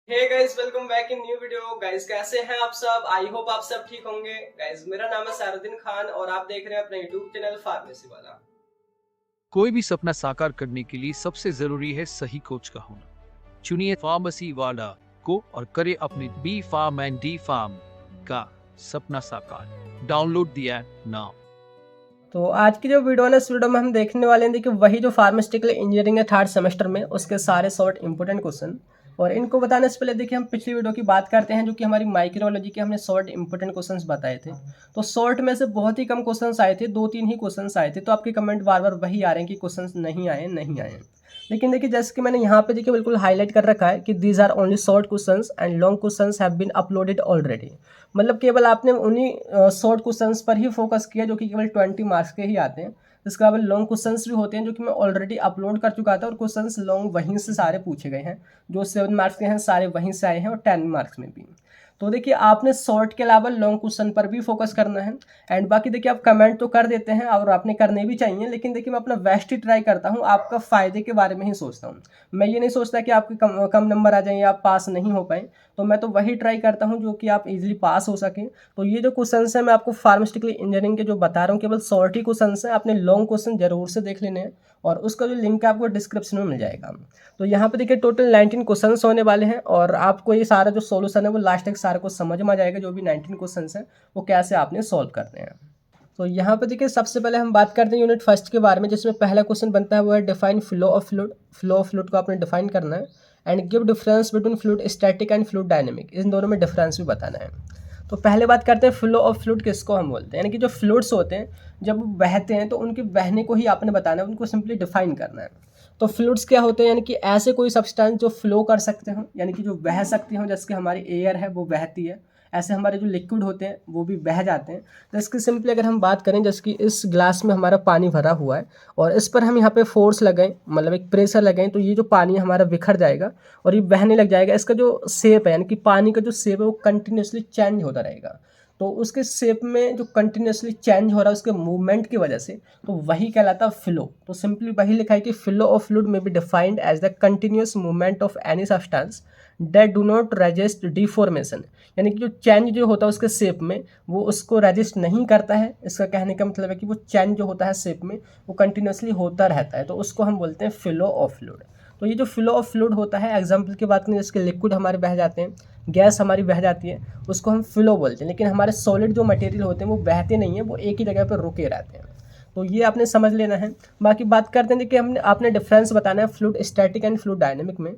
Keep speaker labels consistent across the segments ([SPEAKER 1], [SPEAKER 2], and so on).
[SPEAKER 1] Hey guys, welcome back in new video. Guys कैसे हैं आप सब? आई होप आप सब ठीक होंगे। गाइस मेरा नाम है सारुद्दीन खान और आप देख रहे हैं अपना यूट्यूब चैनल फार्मेसी वाला।
[SPEAKER 2] कोई भी सपना साकार करने के लिए सबसे जरूरी है सही कोच का होना। चुनिए फार्मेसी वाला को और करे अपने B pharm and D pharm का सपना साकार। Download the app now.
[SPEAKER 1] तो आज की जो वीडियो है ना, इस वीडियो में हम देखने वाले हैं देखिए वही जो फार्मास्यूटिकल इंजीनियरिंग है थर्ड सेमेस्टर में उसके सारे शॉर्ट इंपॉर्टेंट क्वेश्चन। और इनको बताने से पहले देखिए हम पिछली वीडियो की बात करते हैं जो कि हमारी माइक्रोलॉजी के हमने शॉर्ट इंपॉर्टेंट क्वेश्चंस बताए थे। तो शॉर्ट में से बहुत ही कम क्वेश्चंस आए थे, 2-3 ही क्वेश्चंस आए थे। तो आपके कमेंट बार बार वही आ रहे हैं कि क्वेश्चंस नहीं आए। लेकिन देखिए जैसे कि मैंने यहाँ पे देखिए बिल्कुल हाईलाइट कर रखा है कि these are only short questions and long questions have been uploaded already. मतलब केवल आपने उन्हीं शॉर्ट क्वेश्चंस पर ही फोकस किया जो कि केवल 20 मार्क्स के ही आते हैं। इसके अलावा लॉन्ग क्वेश्चंस भी होते हैं जो कि मैं ऑलरेडी अपलोड कर चुका था और क्वेश्चंस लॉन्ग वहीं से सारे पूछे गए हैं। जो 7 मार्क्स के हैं सारे वहीं से आए हैं और 10 मार्क्स में भी। तो देखिए आपने शॉर्ट के अलावा लॉन्ग क्वेश्चन पर भी फोकस करना है। एंड बाकी देखिए आप कमेंट तो कर देते हैं और आपने करने भी चाहिए, लेकिन देखिए मैं अपना बेस्ट ही ट्राई करता हूँ, आपका फ़ायदे के बारे में ही सोचता हूँ। मैं ये नहीं सोचता कि आपके कम नंबर आ जाएं या आप पास नहीं हो पाए। तो मैं तो वही ट्राई करता हूँ जो कि आप इजीली पास हो सकें। तो ये जो क्वेश्चन है मैं आपको फार्मास्यूटिकल इंजीनियरिंग के जो बता रहा हूँ केवल शॉर्ट ही क्वेश्चन है, आपने लॉन्ग क्वेश्चन जरूर से देख लेने हैं और उसका जो लिंक है आपको डिस्क्रिप्शन में मिल जाएगा। तो यहाँ पे देखिए टोटल 19 क्वेश्चंस होने वाले हैं और आपको ये सारा जो सॉल्यूशन है वो लास्ट तक सारे को समझ में आ जाएगा। जो भी 19 क्वेश्चंस हैं वो कैसे आपने सॉल्व करने हैं। तो यहाँ पे देखिए सबसे पहले हम बात करते हैं यूनिट फर्स्ट के बारे में, जिसमें पहला क्वेश्चन बनता है वो है define flow of fluid. Flow of fluid को आपने डिफाइन करना है and give difference between fluid static and fluid dynamic. इन दोनों में डिफरेंस भी बताना है। तो पहले बात करते हैं फ्लो ऑफ फ्लूइड किसको हम बोलते हैं, यानी कि जो फ्लूइड्स होते हैं जब वो बहते हैं तो उनके बहने को ही आपने बताना है, उनको सिंपली डिफाइन करना है। तो फ्लूइड्स क्या होते हैं, यानी कि ऐसे कोई सब्सटेंस जो फ्लो कर सकते हो, यानी कि जो बह सकती हो, जैसे कि हमारी एयर है वो बहती है। ऐसे हमारे जो लिक्विड होते हैं वो भी बह जाते हैं। जैसे कि सिंपली अगर हम बात करें, जैसे कि इस ग्लास में हमारा पानी भरा हुआ है और इस पर हम यहाँ पे फोर्स लगाएं, मतलब एक प्रेशर लगाएं, तो ये जो पानी हमारा बिखर जाएगा और ये बहने लग जाएगा। इसका जो शेप है, यानी कि पानी का जो शेप है वो कंटिन्यूसली चेंज होता रहेगा। तो उसके शेप में जो कंटिन्यूसली चेंज हो रहा है उसके मूवमेंट की वजह से, तो वही कहलाता है फ्लो। तो सिंपली वही लिखा है कि फ्लो ऑफ फ्लूइड में be defined as the continuous movement of any substance that do not resist deformation. यानी कि जो चेंज जो होता है उसके शेप में वो उसको रेजिस्ट नहीं करता है। इसका कहने का मतलब है कि वो चेंज जो होता है शेप में वो कंटिन्यूसली होता रहता है, तो उसको हम बोलते हैं फ्लो ऑफ फ्लूइड। तो ये जो फ्लो ऑफ फ्लूइड होता है, एग्जाम्पल की बात करें जिसके लिक्विड हमारे बह जाते हैं, गैस हमारी बह जाती है, उसको हम फ्लो बोलते हैं। लेकिन हमारे सॉलिड जो मटेरियल होते हैं वो बहते नहीं हैं, वो एक ही जगह पर रुके रहते हैं। तो ये आपने समझ लेना है। बाकी बात करते हैं कि हमने आपने डिफरेंस बताना है fluid static and fluid dynamic में।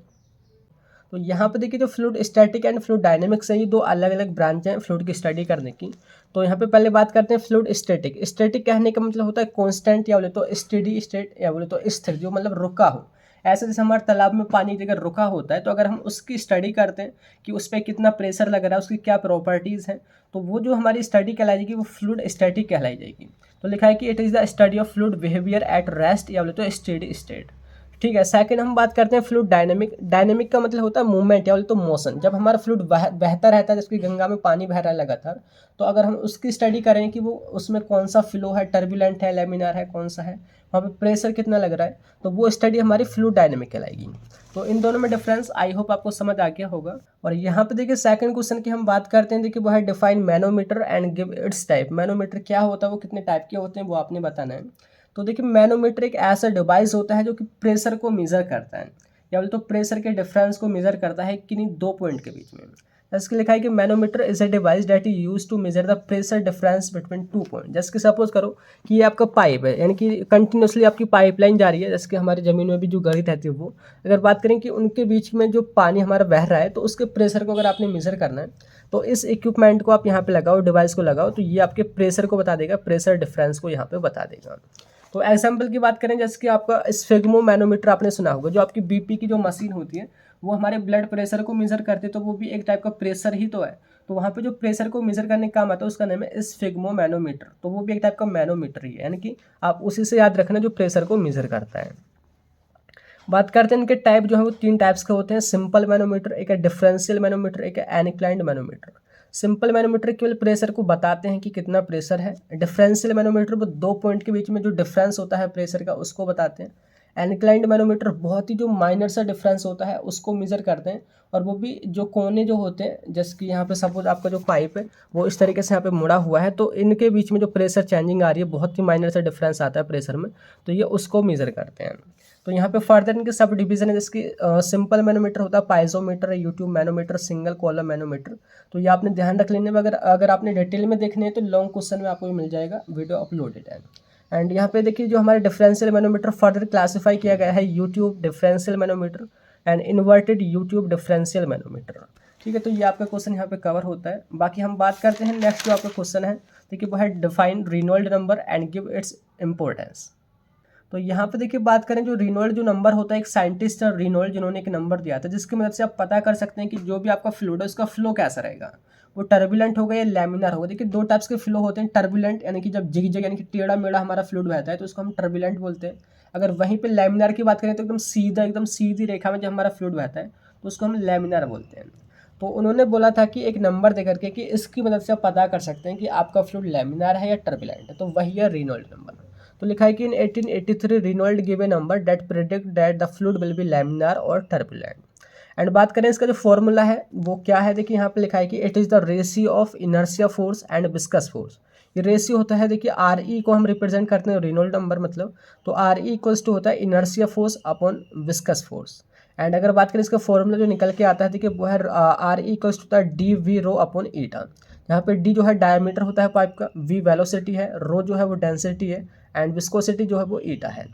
[SPEAKER 1] तो यहाँ पे देखिए जो fluid static and fluid dynamics है, ये दो अलग अलग ब्रांच हैं फ्लूइड की स्टडी करने की। तो यहाँ पे पहले बात करते हैं फ्लूइड स्टैटिक। स्टैटिक कहने का मतलब होता है कांस्टेंट, या बोले तो स्टेडी स्टेट, या बोले तो स्थिर, जो मतलब रुका हो। ऐसे जैसे हमारे तालाब में पानी अगर रुका होता है तो अगर हम उसकी स्टडी करते हैं कि उस पर कितना प्रेशर लग रहा है, उसकी क्या प्रॉपर्टीज़ हैं, तो वो जो हमारी स्टडी कहलाई जाएगी वो फ्लूइड स्टैटिक कहलाई जाएगी। तो लिखा है कि it is the study of fluid behaviour at rest, या बोले तो स्टेडी स्टेट। ठीक है। सेकंड हम बात करते हैं फ्लूइड डायनेमिक। डायनेमिक का मतलब होता है मूवमेंट, या बोले तो मोशन। जब हमारा फ्लूइड बहता रहता है, जैसे कि गंगा में पानी बह रहा है लगातार, तो अगर हम उसकी स्टडी करें कि वो उसमें कौन सा फ्लो है, टर्बुलेंट है, लेमिनार है, कौन सा है, वहाँ पे प्रेशर कितना लग रहा है, तो वो स्टडी हमारी फ्लूइड डायनेमिक कहलाएगी। तो इन दोनों में डिफरेंस आई होप आपको समझ आ गया होगा। और यहाँ पे देखिए सेकंड क्वेश्चन की हम बात करते हैं, देखिए वो है define manometer and give it's type. Manometer क्या होता है, वो कितने टाइप के होते हैं, वो आपने बताना है। तो देखिए मैनोमीटर एक ऐसा डिवाइस होता है जो कि प्रेशर को मेज़र करता है, या बोले तो प्रेशर के डिफरेंस को मेज़र करता है किन्हीं दो पॉइंट के बीच में। इसके लिखा है कि manometer is a device that is use to measure the pressure difference between two point. जैसे कि सपोज करो कि ये आपका पाइप है, यानी कि कंटिन्यूसली आपकी पाइपलाइन जा रही है, जैसे कि हमारी ज़मीन में भी जो गढ़ी रहती है वो, अगर बात करें कि उनके बीच में जो पानी हमारा बह रहा है, तो उसके प्रेशर को अगर आपने मेज़र करना है तो इस इक्विपमेंट को आप यहाँ पे लगाओ, डिवाइस को लगाओ, तो ये आपके प्रेशर को बता देगा, प्रेशर डिफरेंस को यहाँ पे बता देगा। तो एग्जाम्पल की बात करें, जैसे कि आपका स्फिग्मो मैनोमीटर आपने सुना होगा, जो आपकी बीपी की जो मशीन होती है वो हमारे ब्लड प्रेशर को मेज़र करते हैं, तो वो भी एक टाइप का प्रेशर ही तो है। तो वहाँ पे जो प्रेशर को मेज़र करने का काम आता है उसका नाम है स्फिग्मो मैनोमीटर। तो वो भी एक टाइप का मैनोमीटर ही है, यानी कि आप उसी से याद रखना जो प्रेशर को मेज़र करता है। बात करते हैं इनके टाइप जो है वो 3 टाइप्स के होते हैं। सिंपल मैनोमीटर, एक है डिफरेंशियल मैनोमीटर, एक है एनक्लाइंड मैनोमीटर। सिंपल मैनोमीटर केवल प्रेशर को बताते हैं कि कितना प्रेशर है। डिफरेंशियल मैनोमीटर वो 2 पॉइंट के बीच में जो डिफरेंस होता है प्रेशर का उसको बताते हैं। एनक्लाइंड मैनोमीटर बहुत ही जो माइनर सा डिफरेंस होता है उसको मेज़र करते हैं, और वो भी जो कोने जो होते हैं, जैसे कि यहाँ पे सपोज आपका जो पाइप है वो इस तरीके से यहाँ पे मुड़ा हुआ है, तो इनके बीच में जो प्रेशर चेंजिंग आ रही है, बहुत ही माइनर सा डिफरेंस आता है प्रेशर में, तो ये उसको मेज़र करते हैं। तो यहाँ पे फर्दर इनके सब डिवीजन है, जिसकी सिंपल मैनोमीटर होता है, piezometer, U tube manometer, single column manometer. तो ये आपने ध्यान रख लेने में, अगर आपने डिटेल में देखने हैं तो लॉन्ग क्वेश्चन में आपको ये मिल जाएगा, वीडियो अपलोडेड है। एंड यहाँ पे देखिए जो हमारे डिफरेंशियल मैनोमीटर फर्दर क्लासीफाई किया गया है, YouTube differential manometer and inverted YouTube differential manometer. ठीक है, तो ये आपका क्वेश्चन यहाँ पे कवर होता है। बाकी हम बात करते हैं नेक्स्ट जो आपका क्वेश्चन है, देखिए वो है define Reynold number and give its importance. तो यहाँ पे देखिए बात करें, जो रेनॉल्ड जो नंबर होता है, एक साइंटिस्ट है रेनॉल्ड जिन्होंने एक नंबर दिया था, जिसकी मदद से आप पता कर सकते हैं कि जो भी आपका फ्लूइड है उसका फ्लो कैसा रहेगा, वो टर्बुलेंट होगा या लैमिनार होगा। देखिए दो टाइप्स के फ्लो होते हैं, टर्बुलेंट यानी कि जब जिग यानी कि टेढ़ा मेढ़ा हमारा फ्लूइड बहता है तो उसको हम टर्बुलेंट बोलते हैं। अगर वहीं पे लैमिनार की बात करें तो एकदम सीधा, एकदम सीधी रेखा में जब हमारा फ्लूइड बहता है तो उसको हम लैमिनार बोलते हैं। तो उन्होंने बोला था कि एक नंबर दे करके कि इसकी मदद से आप पता कर सकते हैं कि आपका फ्लूइड लैमिनार है या टर्बुलेंट है, तो वही है रेनॉल्ड नंबर। तो लिखा है कि in 1883 Reynold give a number that predict that the fluid will be laminar और टर्बुलेंट। एंड बात करें इसका जो फॉर्मूला है वो क्या है, देखिए यहाँ पे लिखा है कि it is the ratio of inertia force and viscous force. ये रेशियो होता है, देखिए आर ई को हम रिप्रेजेंट करते हैं रेनॉल्ड नंबर, मतलब तो आर ई इक्वल्स टू होता है inertia force upon viscous force. And अगर बात करें इसका फॉर्मूला जो निकल के आता है, देखिए वो है आर ई इक्वल्स टू होता है डी वी रो अपॉन ईटा। यहाँ पे डी जो है डायमीटर होता है पाइप का, वी वेलोसिटी है, रो जो है वो डेंसिटी है, एंड विस्कोसिटी जो है वो ईटा है।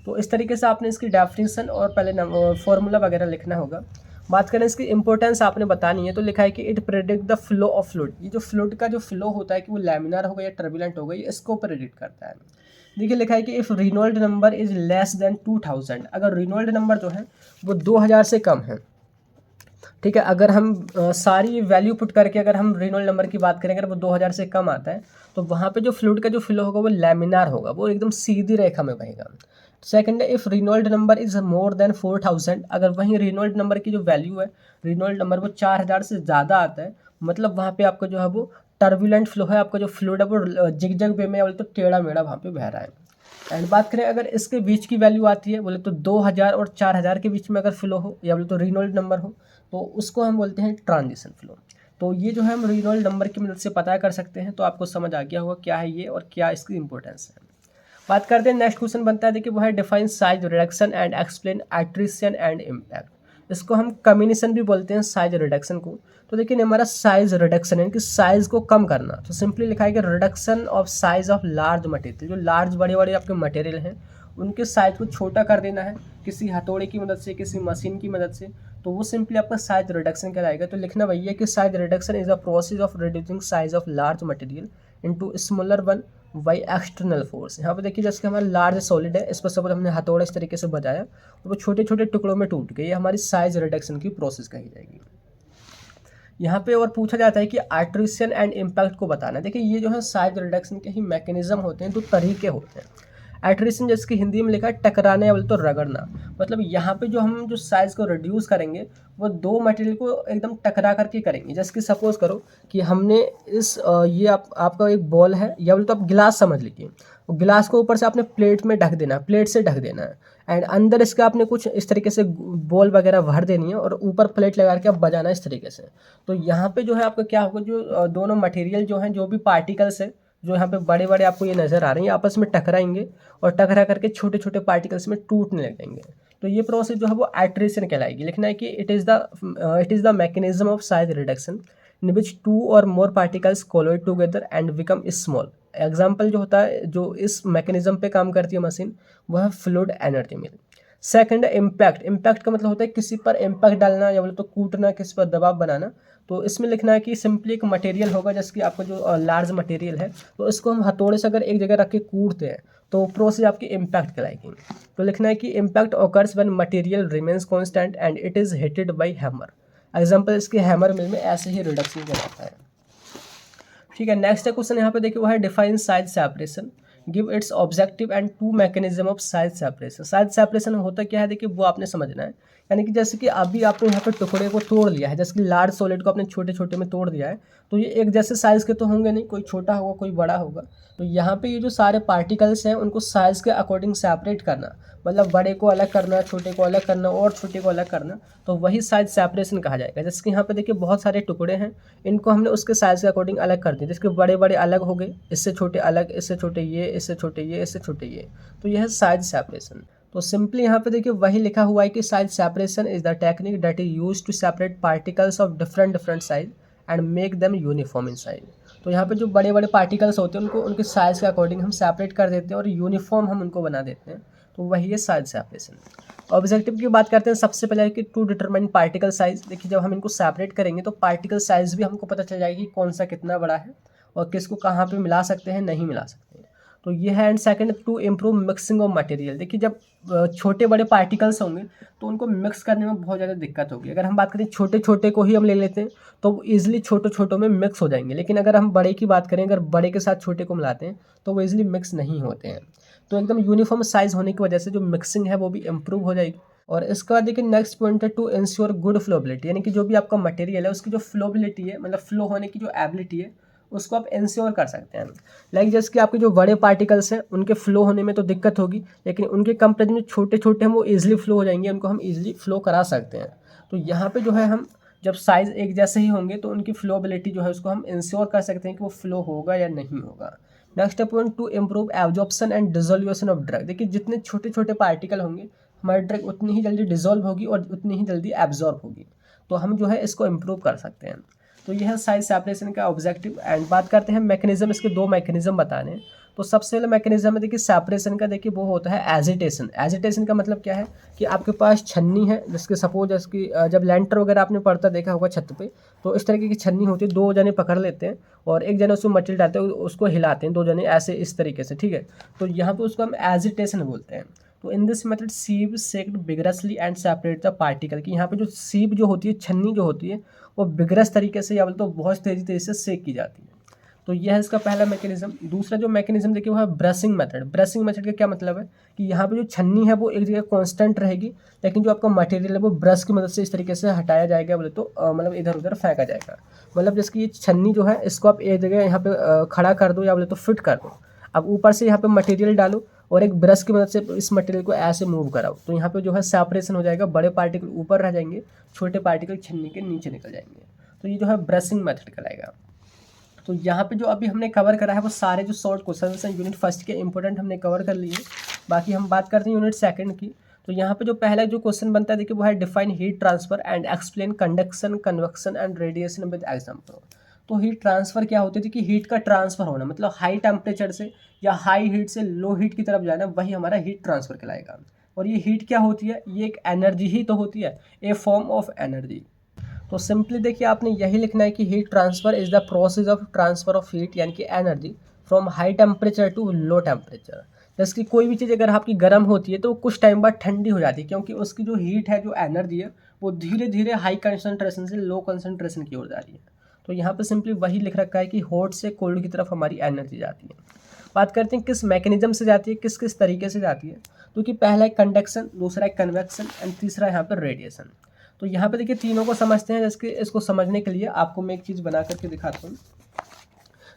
[SPEAKER 1] तो इस तरीके से आपने इसकी डेफिनेशन और पहले फॉर्मूला वगैरह लिखना होगा। बात करें इसकी इंपॉर्टेंस आपने बतानी है, तो लिखा है कि it predict the flow of fluid. ये जो फ्लूइड का जो फ्लो होता है कि वो लैमिनार होगा या टर्बुलेंट होगा, ये इसको प्रेडिक्ट करता है। देखिए लिखा है कि if Reynold number is less than 2000, अगर रेनॉल्ड नंबर जो है वो 2000 से कम है, ठीक है, अगर हम सारी वैल्यू पुट करके अगर हम रेनॉल्ड नंबर की बात करें, अगर वो 2000 से कम आता है तो वहाँ पे जो फ्लूइड का जो फ्लो होगा वो लैमिनार होगा, वो एकदम सीधी रेखा में बहेगा। सेकंड है if Reynold number is more than 4000, अगर वहीं रेनॉल्ड नंबर की जो वैल्यू है, रेनॉल्ड नंबर वो 4000 से ज़्यादा आता है, मतलब वहाँ पे आपका जो है वो टर्बुलेंट फ्लो है, आपका जो फ्लूइड है वो जिगजैग वे में बोले तो टेढ़ा मेढ़ा वहाँ पे बह रहा है। एंड बात करें अगर इसके बीच की वैल्यू आती है, बोले तो 2000 और 4000 के बीच में अगर फ्लो हो या बोले तो रेनॉल्ड नंबर हो, तो उसको हम बोलते हैं ट्रांजिशन फ्लो। तो ये जो है हम रेनॉल्ड नंबर की मदद से पता कर सकते हैं। तो आपको समझ आ गया होगा क्या है ये और क्या इसकी इंपॉर्टेंस है। बात करते हैं, नेक्स्ट क्वेश्चन बनता है, देखिए वो है define size reduction and explain attrition and impact. इसको हम कम्युनिशन भी बोलते हैं साइज रिडक्शन को। तो देखिए हमारा साइज रिडक्शन है कि साइज को कम करना, तो सिंपली लिखा है कि reduction of size of large material, जो लार्ज बड़े बड़े आपके मटेरियल हैं उनके साइज को छोटा कर देना है किसी हथौड़े की मदद से, किसी मशीन की मदद से, तो वो सिंपली आपका साइज रिडक्शन कहलाएगा। तो लिखना वही है कि size reduction is a process of reducing size of large material into smaller one by external force. यहाँ पे देखिए जैसे हमारा लार्ज सॉलिड है, इस पर सपोज हमने हथौड़ा इस तरीके से बजाया और वो छोटे छोटे टुकड़ों में टूट गई, ये हमारी साइज रिडक्शन की प्रोसेस कही जाएगी। यहाँ पे और पूछा जाता है कि आर्ट्रिशन एंड इम्पैक्ट को बताना। देखिए ये जो है साइज रिडक्शन के ही मैकेनिज्म होते हैं, दो तरीके होते हैं। एट्रिशन जैसे कि हिंदी में लिखा है टकराने या बोले तो रगड़ना, मतलब यहाँ पे जो हम जो साइज़ को रिड्यूस करेंगे वो दो मटेरियल को एकदम टकरा करके करेंगे। जैसे कि सपोज करो कि हमने ये आपका एक बॉल है या बोले तो आप गिलास समझ लीजिए, वो गिलास को ऊपर से आपने प्लेट में ढक देना है, प्लेट से ढक देना है, एंड अंदर इसका आपने कुछ इस तरीके से बॉल वगैरह भर देनी है और ऊपर प्लेट लगा के आप बजाना इस तरीके से। तो यहाँ पे जो है आपका क्या होगा, जो दोनों मटेरियल जो हैं, जो भी पार्टिकल्स है जो यहाँ पे बड़े बड़े आपको ये नज़र आ रहे हैं, आपस में टकराएंगे और टकरा करके छोटे छोटे पार्टिकल्स में टूटने लगेंगे। तो ये प्रोसेस जो है वो एट्रिशन कहलाएगी। लिखना है कि it is the mechanism of size reduction in which two or more particles collide together and become small. Example जो होता है, जो इस मैकेनिज्म पे काम करती है मशीन, वह है fluid energy mill. Second impact. Impact का मतलब होता है किसी पर इम्पैक्ट डालना या बोले तो कूटना, किसी पर दबाव बनाना। तो इसमें लिखना है कि सिंपली एक मटेरियल होगा, जैसे कि आपका जो लार्ज मटेरियल है, तो इसको हम हथौड़े से अगर एक जगह रख के कूटते हैं तो प्रोसेस आपकी इम्पैक्ट कहलाएगी। तो लिखना है कि impact occurs when material remains constant and it is hitted by hammer. Example इसके हैमर मिल में ऐसे ही रिडक्शन कहलाता है। ठीक है, नेक्स्ट क्वेश्चन यहाँ पे देखिए वो है define size separation, give its objective and to mechanism of size separation. Size separation होता क्या है, देखिए वो आपने समझना है यानी कि जैसे कि अभी आपने यहाँ पे टुकड़े को तोड़ लिया है, जैसे कि लार्ज सॉलिड को आपने छोटे छोटे में तोड़ दिया है, तो ये एक जैसे साइज़ के तो होंगे नहीं, कोई छोटा होगा कोई बड़ा होगा। तो यहाँ पे ये जो सारे पार्टिकल्स हैं उनको साइज़ के अकॉर्डिंग सेपरेट करना, मतलब बड़े को अलग करना, छोटे को अलग करना और छोटे को अलग करना, तो वही साइज सेपरेशन कहा जाएगा। जैसे कि यहाँ पे देखिए बहुत सारे टुकड़े हैं, इनको हमने उसके साइज़ के अकॉर्डिंग अलग कर दिया। जैसे कि बड़े बड़े अलग हो गए, इससे छोटे अलग, इससे छोटे ये, इससे छोटे ये, इससे छोटे ये, तो यह है साइज सेपरेशन। तो सिंपली यहाँ पे देखिए वही लिखा हुआ है कि size separation is the technique that is use to separate particles of different different size and make them uniform in size. तो यहाँ पे जो बड़े बड़े पार्टिकल्स होते हैं उनको उनके साइज़ के अकॉर्डिंग हम सेपरेट कर देते हैं और यूनिफॉर्म हम उनको बना देते हैं, तो वही है साइज सेपरेशन। ऑब्जेक्टिव की बात करते हैं, सबसे पहले कि टू डिटरमाइन पार्टिकल साइज। देखिए जब हम इनको सेपरेट करेंगे तो पार्टिकल साइज भी हमको पता चल जाएगी कौन सा कितना बड़ा है और किसको कहाँ पे मिला सकते हैं, नहीं मिला सकते हैं। तो ये है। And second, to improve mixing of material. देखिए जब छोटे बड़े पार्टिकल्स होंगे तो उनको मिक्स करने में बहुत ज़्यादा दिक्कत होगी। अगर हम बात करें छोटे छोटे को ही हम ले लेते हैं तो वो ईजिली छोटे छोटों में मिक्स हो जाएंगे, लेकिन अगर हम बड़े की बात करें, अगर बड़े के साथ छोटे को मिलाते हैं तो वो ईजिली मिक्स नहीं होते हैं। तो एकदम यूनिफॉर्म साइज़ होने की वजह से जो मिक्सिंग है वो भी इम्प्रूव हो जाएगी। और इसके बाद देखिए नेक्स्ट पॉइंट है टू इंश्योर गुड फ्लोबिलिटी, यानी कि जो भी आपका मटेरियल है उसकी जो फ्लोबिलिटी है, मतलब फ्लो होने की जो एबिलिटी है, उसको आप इंश्योर कर सकते हैं। लाइक जैसे कि आपके जो बड़े पार्टिकल्स हैं उनके फ्लो होने में तो दिक्कत होगी, लेकिन उनके कंपेरिजन में छोटे छोटे हैं वो ईजिली फ्लो हो जाएंगे, उनको हम ईजिली फ्लो करा सकते हैं। तो यहाँ पे जो है हम जब साइज़ एक जैसे ही होंगे तो उनकी फ्लोबिलिटी जो है उसको हम इंश्योर कर सकते हैं कि वो फ्लो होगा या नहीं होगा। Next point, to improve absorption and dissolution of drug. देखिए जितने छोटे छोटे पार्टिकल होंगे हमारी ड्रग उतनी ही जल्दी डिसॉल्व होगी और उतनी ही जल्दी एब्जॉर्ब होगी, तो हम जो है इसको इम्प्रूव कर सकते हैं। तो यह है साइज सेपरेशन का ऑब्जेक्टिव। एंड बात करते हैं मैकेनिज्म, इसके दो मैकेनिज्म बताने हैं। तो सबसे पहले मैकेनिज्म है देखिए सेपरेशन का, देखिए वो होता है एजिटेशन। एजिटेशन का मतलब क्या है कि आपके पास छन्नी है, जिसके सपोज इसकी जब लेंटर वगैरह आपने पड़ता देखा होगा छत पे, तो इस तरीके की छन्नी होती है, दो जने पकड़ लेते हैं और एक जने उसमें मटेरियल डालते हैं, उसको हिलाते हैं दो जने ऐसे इस तरीके से, ठीक है। तो यहाँ पे उसको हम एजिटेशन बोलते हैं। तो in this method sieve shaked vigorously and separate the particle, कि यहाँ पे जो सीव जो होती है, छन्नी जो होती है, वो बिगरस तरीके से या बोले तो बहुत तेज़ी से सेक की जाती है। तो यह है इसका पहला मैकेनिज्म। दूसरा जो मैकेनिज्म देखिए वो है ब्रशिंग मेथड। ब्रशिंग मेथड का क्या मतलब है कि यहाँ पे जो छन्नी है वो एक जगह कांस्टेंट रहेगी, लेकिन जो आपका मटेरियल है वो ब्रश की मदद से इस तरीके से हटाया जाएगा, बोले तो मतलब इधर उधर फेंका जाएगा। मतलब जैसे कि ये छन्नी जो है इसको आप एक जगह यहाँ पे खड़ा कर दो या बोले तो फिट कर दो। अब ऊपर से यहाँ पे मटेरियल डालो और एक ब्रश की मदद से इस मटेरियल को ऐसे मूव कराओ, तो यहाँ पे जो है सेपरेशन हो जाएगा, बड़े पार्टिकल ऊपर रह जाएंगे, छोटे पार्टिकल छन्नी के नीचे निकल जाएंगे। तो ये जो है ब्रशिंग मेथड कहलाएगा। तो यहाँ पे जो अभी हमने कवर करा है वो सारे जो शॉर्ट क्वेश्चन हैं यूनिट फर्स्ट के इंपॉर्टेंट हमने कवर कर लिए। बाकी हम बात करते हैं यूनिट सेकंड की। तो यहाँ पे जो पहला जो क्वेश्चन बनता है देखिए वो है define heat transfer and explain conduction, convection and radiation with example. तो हीट ट्रांसफर क्या होती है कि हीट का ट्रांसफर होना, मतलब हाई टेम्परेचर से या हाई हीट से लो हीट की तरफ जाना, वही हमारा हीट ट्रांसफर कहलाएगा। और ये हीट क्या होती है, ये एक एनर्जी ही तो होती है, ए फॉर्म ऑफ एनर्जी। तो सिंपली देखिए आपने यही लिखना है कि heat transfer is the process of transfer of heat यानी कि energy from high temperature to low temperature. जैसे कि कोई भी चीज़ अगर आपकी गर्म होती है तो कुछ टाइम बाद ठंडी हो जाती है, क्योंकि उसकी जो हीट है, जो एनर्जी है, वो धीरे धीरे हाई कंसनट्रेशन से लो कंसनट्रेशन की ओर जा रही है। तो यहाँ पे सिंपली वही लिख रखा है कि हॉट से कोल्ड की तरफ हमारी एनर्जी जाती है। बात करते हैं किस मैकेनिज्म से जाती है, किस किस तरीके से जाती है। तो कि पहला है कंडक्शन, दूसरा है कन्वेक्शन एंड तीसरा है यहाँ पर रेडिएशन। तो यहाँ पे देखिए तीनों को समझते हैं। जैसे इसको समझने के लिए आपको मैं एक चीज़ बना करके दिखाता हूँ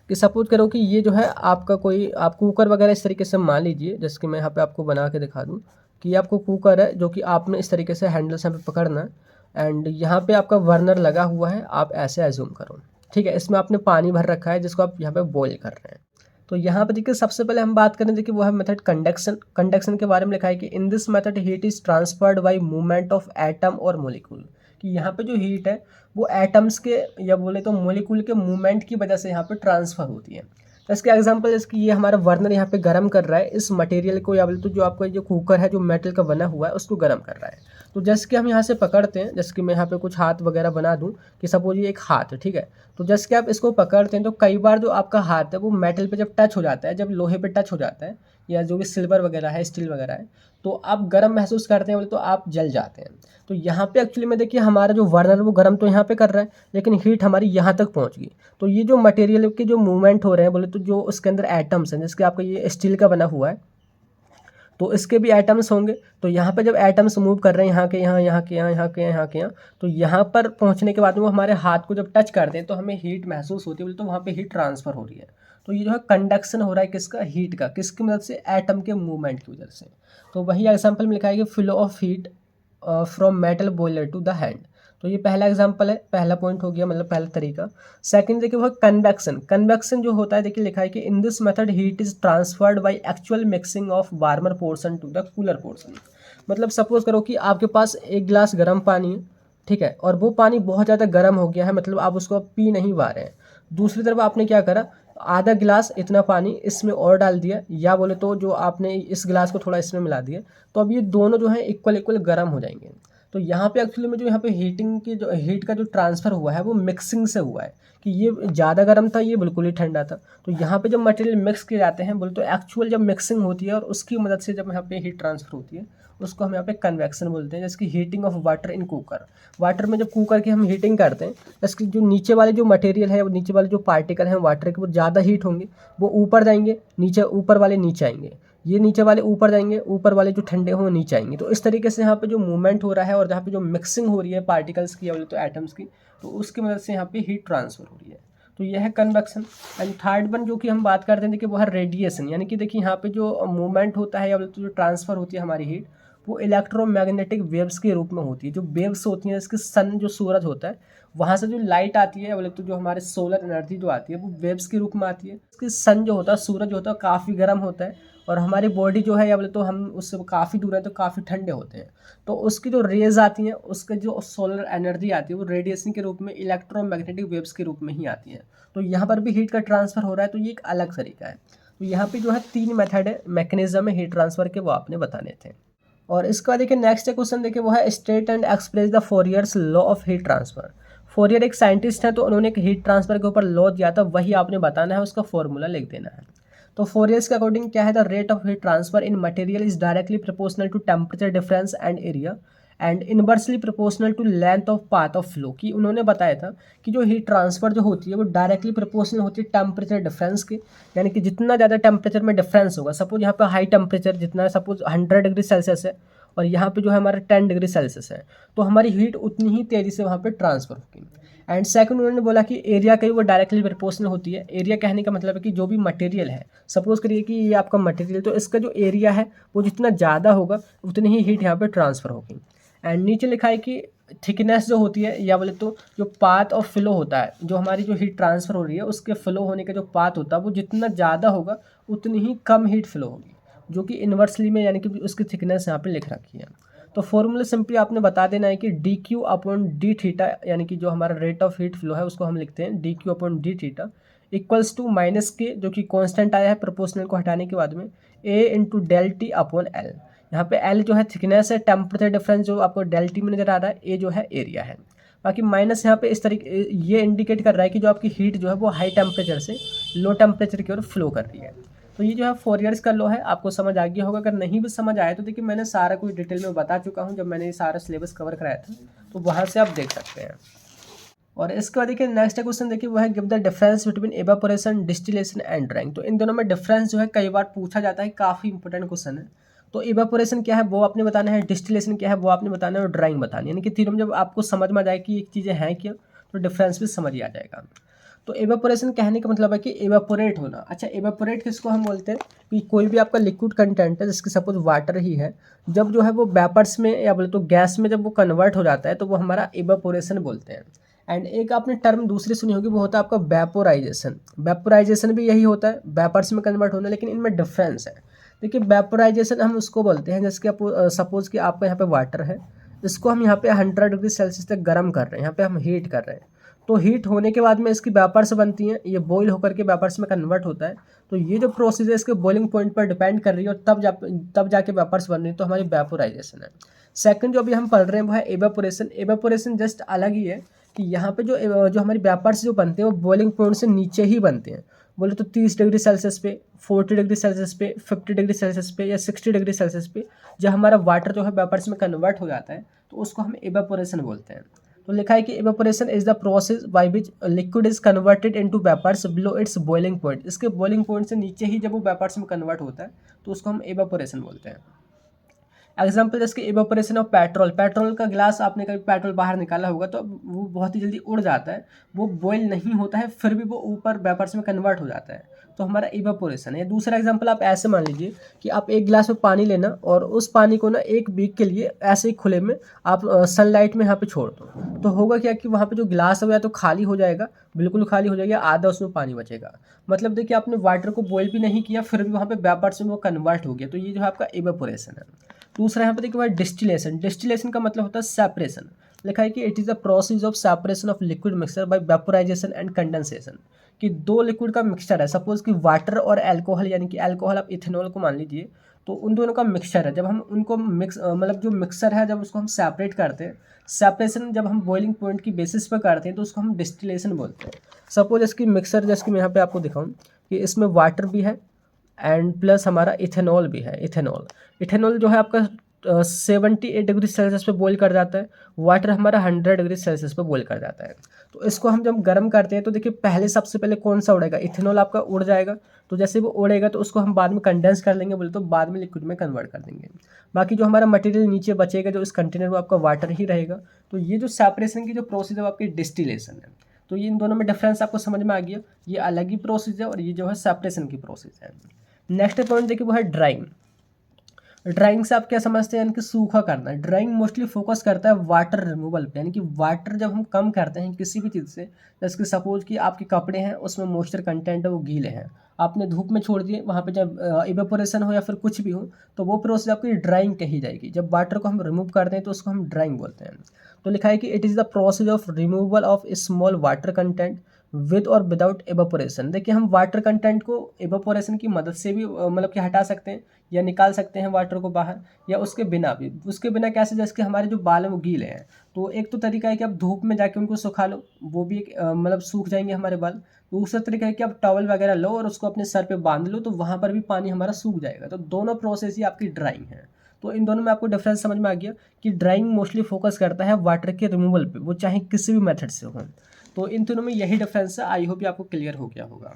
[SPEAKER 1] कि सपोज करो कि ये जो है आपका कोई आप कुकर वगैरह इस तरीके से मान लीजिए, जैसे कि मैं यहाँ पे आपको बना के दिखा दूँ कि ये आपको कुकर है जो कि आपने इस तरीके से हैंडल से यहाँ पे पकड़ना है एंड यहाँ पे आपका बर्नर लगा हुआ है, आप ऐसे एज्यूम करो, ठीक है। इसमें आपने पानी भर रखा है जिसको आप यहाँ पे बॉईल कर रहे हैं। तो यहाँ पे देखिए सबसे पहले हम बात करें, देखिए वो है मेथड कंडक्शन। कंडक्शन के बारे में लिखा है कि in this method heat is transferred bye movement of atom और मोलिक्यूल, कि यहाँ पे जो हीट है वो एटम्स के या बोले तो मोलिक्यूल के मूवमेंट की वजह से यहाँ पे ट्रांसफ़र होती है। तो इसके एग्जांपल जैसे कि ये हमारा बर्नर यहाँ पे गर्म कर रहा है इस मटेरियल को, या बोले तो जो आपका जो कुकर है जो मेटल का बना हुआ है उसको गर्म कर रहा है। तो जैसे कि हम यहाँ से पकड़ते हैं, जैसे कि मैं यहाँ पे कुछ हाथ वगैरह बना दूँ कि सपोज ये एक हाथ है, ठीक है। तो जैसे कि आप इसको पकड़ते हैं तो कई बार जो आपका हाथ है वो मेटल पे जब टच हो जाता है, जब लोहे पे टच हो जाता है या जो भी सिल्वर वगैरह है, स्टील वगैरह है, तो आप गर्म महसूस करते हैं, बोले तो आप जल जाते हैं। तो यहाँ पे एक्चुअली में देखिए हमारा जो बर्नर वो गर्म तो यहाँ पे कर रहा है, लेकिन हीट हमारी यहाँ तक पहुँच गई। तो ये जो मटेरियल के जो मूवमेंट हो रहे हैं, बोले तो जो उसके अंदर एटम्स हैं, जैसे कि आपका ये स्टील का बना हुआ है, तो इसके भी एटम्स होंगे। तो यहाँ पे जब एटम्स मूव कर रहे हैं यहाँ के यहाँ, यहाँ के यहाँ, यहाँ के यहाँ, यहाँ के यहाँ, तो यहाँ पर पहुँचने के बाद में वो हमारे हाथ को जब टच करते हैं तो हमें हीट महसूस होती है, बोले तो वहाँ पे हीट ट्रांसफ़र हो रही है। तो ये जो है कंडक्शन हो रहा है किसका, हीट का, किसकी मदद से, एटम के मूवमेंट की वजह से। तो वही एग्जाम्पल में लिखा है कि flow of heat from metal boiler to the hand. तो ये पहला एग्जाम्पल है, पहला पॉइंट हो गया, मतलब पहला तरीका। सेकंड देखिए वो कन्वेक्शन। कन्वेक्शन जो होता है देखिए लिखा है कि in this method heat is transferred by actual mixing of warmer portion to the cooler portion. मतलब सपोज करो कि आपके पास एक गिलास गर्म पानी है, ठीक है, और वो पानी बहुत ज़्यादा गर्म हो गया है, मतलब आप उसको पी नहीं पा रहे हैं। दूसरी तरफ आपने क्या करा, आधा गिलास इतना पानी इसमें और डाल दिया, या बोले तो जो आपने इस गिलास को थोड़ा इसमें मिला दिया, तो अब ये दोनों जो है इक्वल इक्वल गर्म हो जाएंगे। तो यहाँ पे एक्चुअली में जो यहाँ पे हीटिंग की जो हीट का जो ट्रांसफ़र हुआ है वो मिक्सिंग से हुआ है, कि ये ज़्यादा गर्म था, ये बिल्कुल ही ठंडा था। तो यहाँ पे जब मटेरियल मिक्स किए जाते हैं, बोले तो एक्चुअल जब मिक्सिंग होती है और उसकी मदद से जब यहाँ पे हीट ट्रांसफ़र होती है, उसको हम यहाँ पे कन्वेक्शन बोलते हैं। जैसे कि heating of water in cooker. Water में जब कुकर की हम हीटिंग करते हैं, जैसे जो नीचे वाले जो मटेरियल है, नीचे वाले जो पार्टिकल हैं वाटर के, वो ज़्यादा हीट होंगे, वो ऊपर जाएंगे, नीचे ऊपर वाले नीचे आएंगे, ये नीचे वाले ऊपर जाएंगे, ऊपर वाले जो ठंडे हों नीचे आएंगे। तो इस तरीके से यहाँ पे जो मूवमेंट हो रहा है और जहाँ पे जो मिक्सिंग हो रही है पार्टिकल्स की या बोले तो एटम्स की, तो उसकी मदद से यहाँ पे हीट ट्रांसफ़र हो रही है। तो यह है कन्वेक्शन। एंड थर्ड वन जो कि हम बात करते हैं देखिए वो है रेडिएशन। यानी कि देखिए यहाँ पे जो मूवमेंट होता है या बोले तो जो ट्रांसफ़र होती है हमारी हीट, वो इलेक्ट्रोमैग्नेटिक वेव्स के रूप में होती है। जो वेव्स होती हैं, इसके सन जो सूरज होता है वहाँ से जो लाइट आती है, बोले तो जो हमारे सोलर एनर्जी जो आती है वो वेव्स के रूप में आती है। इसके सन जो होता है, सूरज जो होता है, काफ़ी गर्म होता है, और हमारी बॉडी जो है या बोले तो हम उससे काफ़ी दूर है तो काफ़ी ठंडे होते हैं। तो उसकी जो रेज आती हैं, उसके जो सोलर एनर्जी आती है वो रेडिएशन के रूप में, इलेक्ट्रोमैग्नेटिक वेव्स के रूप में ही आती है। तो यहाँ पर भी हीट का ट्रांसफ़र हो रहा है, तो ये एक अलग तरीका है। तो यहाँ पे जो है 3 मेथड है, मैकेनिज्म है हीट ट्रांसफ़र के, वो आपने बताने थे। और इसके बाद देखिए नेक्स्ट क्वेश्चन देखिए वो है state and express the Fourier's law of heat transfer. Fourier एक साइंटिस्ट हैं, तो उन्होंने एक हीट ट्रांसफ़र के ऊपर लॉ दिया था, वही आपने बताना है, उसका फॉर्मूला लिख देना है। तो फोरियर्स के अकॉर्डिंग क्या है, the rate of heat transfer in material is directly proportional to temperature difference and area and inversely proportional to length of path of flow. कि उन्होंने बताया था कि जो हीट ट्रांसफ़र जो होती है वो डायरेक्टली प्रोपोर्शनल होती है टेम्परेचर डिफरेंस के, यानी कि जितना ज़्यादा टेम्परेचर में डिफरेंस होगा, सपोज यहाँ पे हाई टेम्परेचर जितना, सपोज 100 डिग्री सेल्सियस है और यहाँ पे जो है हमारा 10 डिग्री सेल्सियस है, तो हमारी हीट उतनी ही तेज़ी से वहाँ पे ट्रांसफ़र होगी। एंड सेकंड उन्होंने बोला कि एरिया की वो डायरेक्टली प्रोपोर्शनल होती है। एरिया कहने का मतलब है कि जो भी मटेरियल है, सपोज करिए कि ये आपका मटेरियल, तो इसका जो एरिया है वो जितना ज़्यादा होगा उतनी ही हीट यहाँ पे ट्रांसफ़र होगी। एंड नीचे लिखा है कि थिकनेस जो होती है या बोले तो जो पाथ ऑफ फ्लो होता है, जो हमारी जो हीट ट्रांसफ़र हो रही है उसके फ्लो होने का जो पाथ होता है वो जितना ज़्यादा होगा उतनी ही कम हीट फ्लो होगी, जो कि इन्वर्सली में यानी कि उसकी थिकनेस यहाँ पे लिख रखी है। तो फॉर्मूला सिंपली आपने बता देना है कि D q upon d theta, यानी कि जो हमारा रेट ऑफ हीट फ्लो है उसको हम लिखते हैं d q upon d theta, equals to minus k, जो कि कांस्टेंट आया है प्रोपोर्शनल को हटाने के बाद में, A into del T upon L. यहाँ पे एल जो है थिकनेस है, टेम्परेचर डिफरेंस जो आपको डेल टी में नज़र आ रहा है, ए जो है एरिया है। बाकी माइनस यहाँ पे इस तरीके ये इंडिकेट कर रहा है कि जो आपकी हीट जो है वो हाई टेम्परेचर से लो टेम्परेचर की ओर फ्लो कर रही है। तो ये जो है फोरियर्स का लॉ है, आपको समझ आ गया होगा। अगर नहीं भी समझ आया तो देखिए मैंने सारा कुछ डिटेल में बता चुका हूँ, जब मैंने ये सारा सिलेबस कवर कराया था, तो वहाँ से आप देख सकते हैं। और इसके बाद देखिए नेक्स्ट क्वेश्चन देखिए वो है give the difference between evaporation, distillation and drawing. तो इन दोनों में डिफरेंस जो है कई बार पूछा जाता है, काफ़ी इंपॉर्टेंट क्वेश्चन है। तो एवापोरेशन क्या है वो आपने बताना है, डिस्टिलेशन क्या है वो आपने बताना है, और ड्राइंग बतानी है। यानी कि तीनों में जब आपको समझ में आ जाए कि ये चीज़ें हैं क्या, तो डिफरेंस भी समझ ही आ जाएगा। तो एवापोरेशन कहने का मतलब है कि एवापोरेट होना। अच्छा, एवापोरेट किसको हम बोलते हैं कि कोई भी आपका लिक्विड कंटेंट है, जिसकी सपोज वाटर ही है, जब जो है वो वेपर्स में या बोले तो गैस में जब वो कन्वर्ट हो जाता है तो वो हमारा एवापोरेशन बोलते हैं। एंड एक आपने टर्म दूसरी सुनी होगी, वो होता है आपका वेपोराइजेशन। वेपोराइजेशन भी यही होता है, वेपर्स में कन्वर्ट होना, लेकिन इनमें डिफरेंस है। देखिए वेपोराइजेशन हम उसको बोलते हैं जैसे कि आप सपोज कि आपका यहाँ पे वाटर है, इसको हम यहाँ पे 100 डिग्री सेल्सियस तक गर्म कर रहे हैं, यहाँ पे हम हीट कर रहे हैं। तो हीट होने के बाद में इसकी वेपर्स बनती हैं, ये बॉईल होकर के वेपर्स में कन्वर्ट होता है। तो ये जो प्रोसेस है इसके बॉइलिंग पॉइंट पर डिपेंड कर रही है, और तब जाके वेपर्स बन रही है, तो हमारी वेपोराइजेशन है। सेकंड जो अभी हम पढ़ रहे हैं वो है एवापोरेशन। एवापोरेशन जस्ट अलग ही है कि यहाँ पे जो हमारी वेपर्स जो बनते हैं वो बॉइलिंग पॉइंट से नीचे ही बनते हैं। बोले तो 30 डिग्री सेल्सियस पे, 40 डिग्री सेल्सियस पे, 50 डिग्री सेल्सियस पे या 60 डिग्री सेल्सियस पे जब हमारा वाटर जो है वेपर्स में कन्वर्ट हो जाता है, तो उसको हम एवापोरेशन बोलते हैं। तो लिखा है कि evaporation is the process by which liquid is converted into vapours below its boiling point. इसके बॉइलिंग पॉइंट से नीचे ही जब वो वेपर्स में कन्वर्ट होता है तो उसको हम एवापोरेशन बोलते हैं। एग्जाम्पल जैसे कि इवेपोरेशन ऑफ पेट्रोल, पेट्रोल का गिलास आपने कभी पेट्रोल बाहर निकाला होगा तो वो बहुत ही जल्दी उड़ जाता है, वो बॉयल नहीं होता है, फिर भी वो ऊपर वेपर्स में कन्वर्ट हो जाता है, तो हमारा इवेपोरेशन है। दूसरा एग्जाम्पल आप ऐसे मान लीजिए कि आप एक गिलास में पानी लेना और उस पानी को ना एक वीक के लिए ऐसे ही खुले में आप सनलाइट में यहाँ पे छोड़ दो, तो होगा क्या कि वहाँ पे जो गिलास है वो या तो खाली हो जाएगा, बिल्कुल खाली हो जाएगा, आधा उसमें पानी बचेगा। मतलब देखिए आपने वाटर को बॉयल भी नहीं किया, फिर भी वहाँ पे वेपर्स में वो कन्वर्ट हो गया, तो ये जो है आपका इवेपोरेशन है। दूसरा यहाँ पे देखिए भाई डिस्टिलेशन, डिस्टिलेशन का मतलब होता है सेपरेशन। लिखा है कि it is the process of separation of liquid mixture by vaporisation and condensation. कि दो लिक्विड का मिक्सचर है, सपोज कि वाटर और अल्कोहल, यानी कि अल्कोहल आप इथेनॉल को मान लीजिए, तो उन दोनों का मिक्सचर है, जब हम उनको मतलब जो मिक्सचर है जब उसको हम सेपरेट करते हैं, सेपरेशन जब हम बॉइलिंग पॉइंट की बेसिस पर करते हैं तो उसको हम डिस्टिलेशन बोलते हैं। सपोज इसकी मिक्सचर जैसे कि मैं यहाँ पे आपको दिखाऊँ कि इसमें वाटर भी है एंड प्लस हमारा इथेनॉल भी है। इथेनॉल, इथेनॉल जो है आपका 78 डिग्री सेल्सियस पे बॉईल कर जाता है, वाटर हमारा 100 डिग्री सेल्सियस पे बॉईल कर जाता है। तो इसको हम जब गर्म करते हैं तो देखिए पहले सबसे पहले कौन सा उड़ेगा, इथेनॉल आपका उड़ जाएगा, तो जैसे वो उड़ेगा तो उसको हम बाद में कंडेंस कर लेंगे, बोले तो बाद में लिक्विड में कन्वर्ट कर देंगे। बाकी जो हमारा मटेरियल नीचे बचेगा जो इस कंटेनर वो आपका वाटर ही रहेगा। तो ये जो सेपरेशन की जो प्रोसेस है वो आपकी डिस्टिलेशन है। तो ये इन दोनों में डिफरेंस आपको समझ में आ गया, ये अलग ही प्रोसेस है और ये जो है सेपरेशन की प्रोसेस है। नेक्स्ट पॉइंट देखिए वो है ड्राइंग। ड्राइंग से आप क्या समझते हैं, यानी कि सूखा करना। ड्राइंग मोस्टली फोकस करता है वाटर रिमूवल पे, यानी कि वाटर जब हम कम करते हैं किसी भी चीज़ से, जैसे कि सपोज कि आपके कपड़े हैं उसमें मॉइस्चर कंटेंट है वो गीले हैं, आपने धूप में छोड़ दिए, वहाँ पे जब इवेपोरेशन हो या फिर कुछ भी हो तो वो प्रोसेस आपकी ड्राइंग कही जाएगी। जब वाटर को हम रिमूव करते हैं तो उसको हम ड्राइंग बोलते हैं। तो लिखा है कि it is the process of removal of small water content with और विदाउट एवापोरेशन। देखिए हम वाटर कंटेंट को एवापोरेशन की मदद से भी मतलब कि हटा सकते हैं या निकाल सकते हैं वाटर को बाहर, या उसके बिना भी। उसके बिना कैसे, जैसे कि हमारे जो बाल हैं वो गीले हैं, तो एक तो तरीका है कि आप धूप में जाके उनको सुखा लो, वो भी एक मतलब सूख जाएंगे हमारे बाल। दूसरा तरीका है कि आप टॉवल वगैरह लो और उसको अपने सर पे बांध लो, तो वहाँ पर भी पानी हमारा सूख जाएगा। तो दोनों प्रोसेस ही आपकी ड्राइंग है। तो इन दोनों में आपको डिफरेंस समझ में आ गया कि ड्राइंग मोस्टली फोकस करता है वाटर के रिमूवल पे, वो चाहे किसी भी मेथड से हो। तो इन तीनों में यही डिफरेंस है। आई होप ये आपको क्लियर हो गया होगा।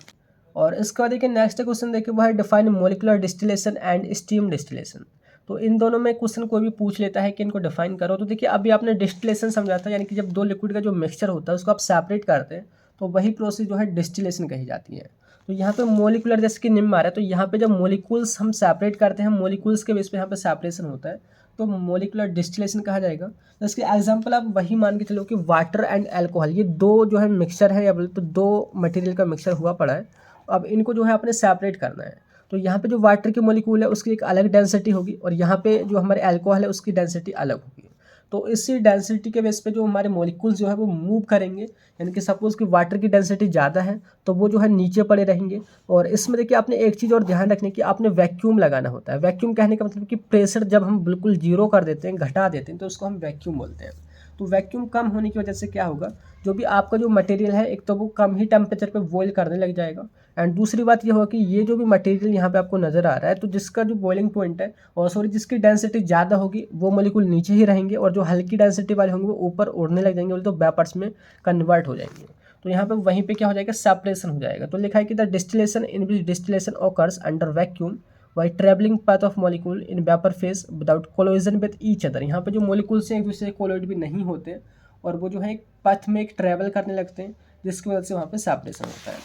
[SPEAKER 1] और इसके बाद देखिए नेक्स्ट क्वेश्चन देखिए वो है define molecular distillation and steam distillation. तो इन दोनों में क्वेश्चन कोई भी पूछ लेता है कि इनको डिफाइन करो। तो देखिए अभी आपने डिस्टिलेशन समझा था, यानी कि जब दो लिक्विड का जो मिक्सचर होता है उसको आप सेपरेट करते हैं तो वही प्रोसेस जो है डिस्टिलेशन कही जाती है। तो यहाँ पे मोलिकुलर जैसे कि निम्न आ रहा है, तो यहाँ पे जब मोलिकुल्स हम सेपरेट करते हैं, मोलिकुल्स के बेस पे यहाँ पे सेपरेशन होता है, तो मोलिकुलर डिस्टिलेशन कहा जाएगा। तो इसके एग्जांपल आप वही मान के चलो कि वाटर एंड अल्कोहल, ये दो जो है मिक्सचर है, या बोले तो दो मटेरियल का मिक्सचर हुआ पड़ा है। अब इनको जो है आपने सेपरेट करना है। तो यहाँ पे जो वाटर की मोलिक्यूल है उसकी एक अलग डेंसिटी होगी और यहाँ पे जो हमारे अल्कोहल है उसकी डेंसिटी अलग होगी। तो इसी डेंसिटी के बेस पे जो हमारे मॉलिक्यूल्स जो है वो मूव करेंगे, यानी कि सपोज कि वाटर की डेंसिटी ज़्यादा है तो वो जो है नीचे पड़े रहेंगे। और इसमें देखिए आपने एक चीज़ और ध्यान रखने की, आपने वैक्यूम लगाना होता है। वैक्यूम कहने का मतलब कि प्रेशर जब हम बिल्कुल जीरो कर देते हैं, घटा देते हैं, तो उसको हम वैक्यूम बोलते हैं। तो वैक्यूम कम होने की वजह से क्या होगा, जो भी आपका जो मटेरियल है एक तो वो कम ही टेम्परेचर पे बॉईल करने लग जाएगा, एंड दूसरी बात ये होगा कि ये जो भी मटेरियल यहाँ पे आपको नज़र आ रहा है, तो जिसका जो बॉइलिंग पॉइंट है और सॉरी जिसकी डेंसिटी ज़्यादा होगी वो मॉलिक्यूल नीचे ही रहेंगे, और जो हल्की डेंसिटी वाले होंगे वो ऊपर उड़ने लग जाएंगे, तो वेपर्स में कन्वर्ट हो जाएंगे। तो यहाँ पे वहीं पे क्या हो जाएगा, सेपरेशन हो जाएगा। तो लिखा है कि the distillation in which distillation occurs under vacuum why travelling path of molecule in vapour phase without collision with each other. यहाँ पे जो मॉलिक्यूल्स हैं एक दूसरे से कोलोइड भी नहीं होते और वो जो है एक पथ में एक ट्रैवल करने लगते हैं, जिसकी वजह से वहाँ पे सेपरेशन होता है।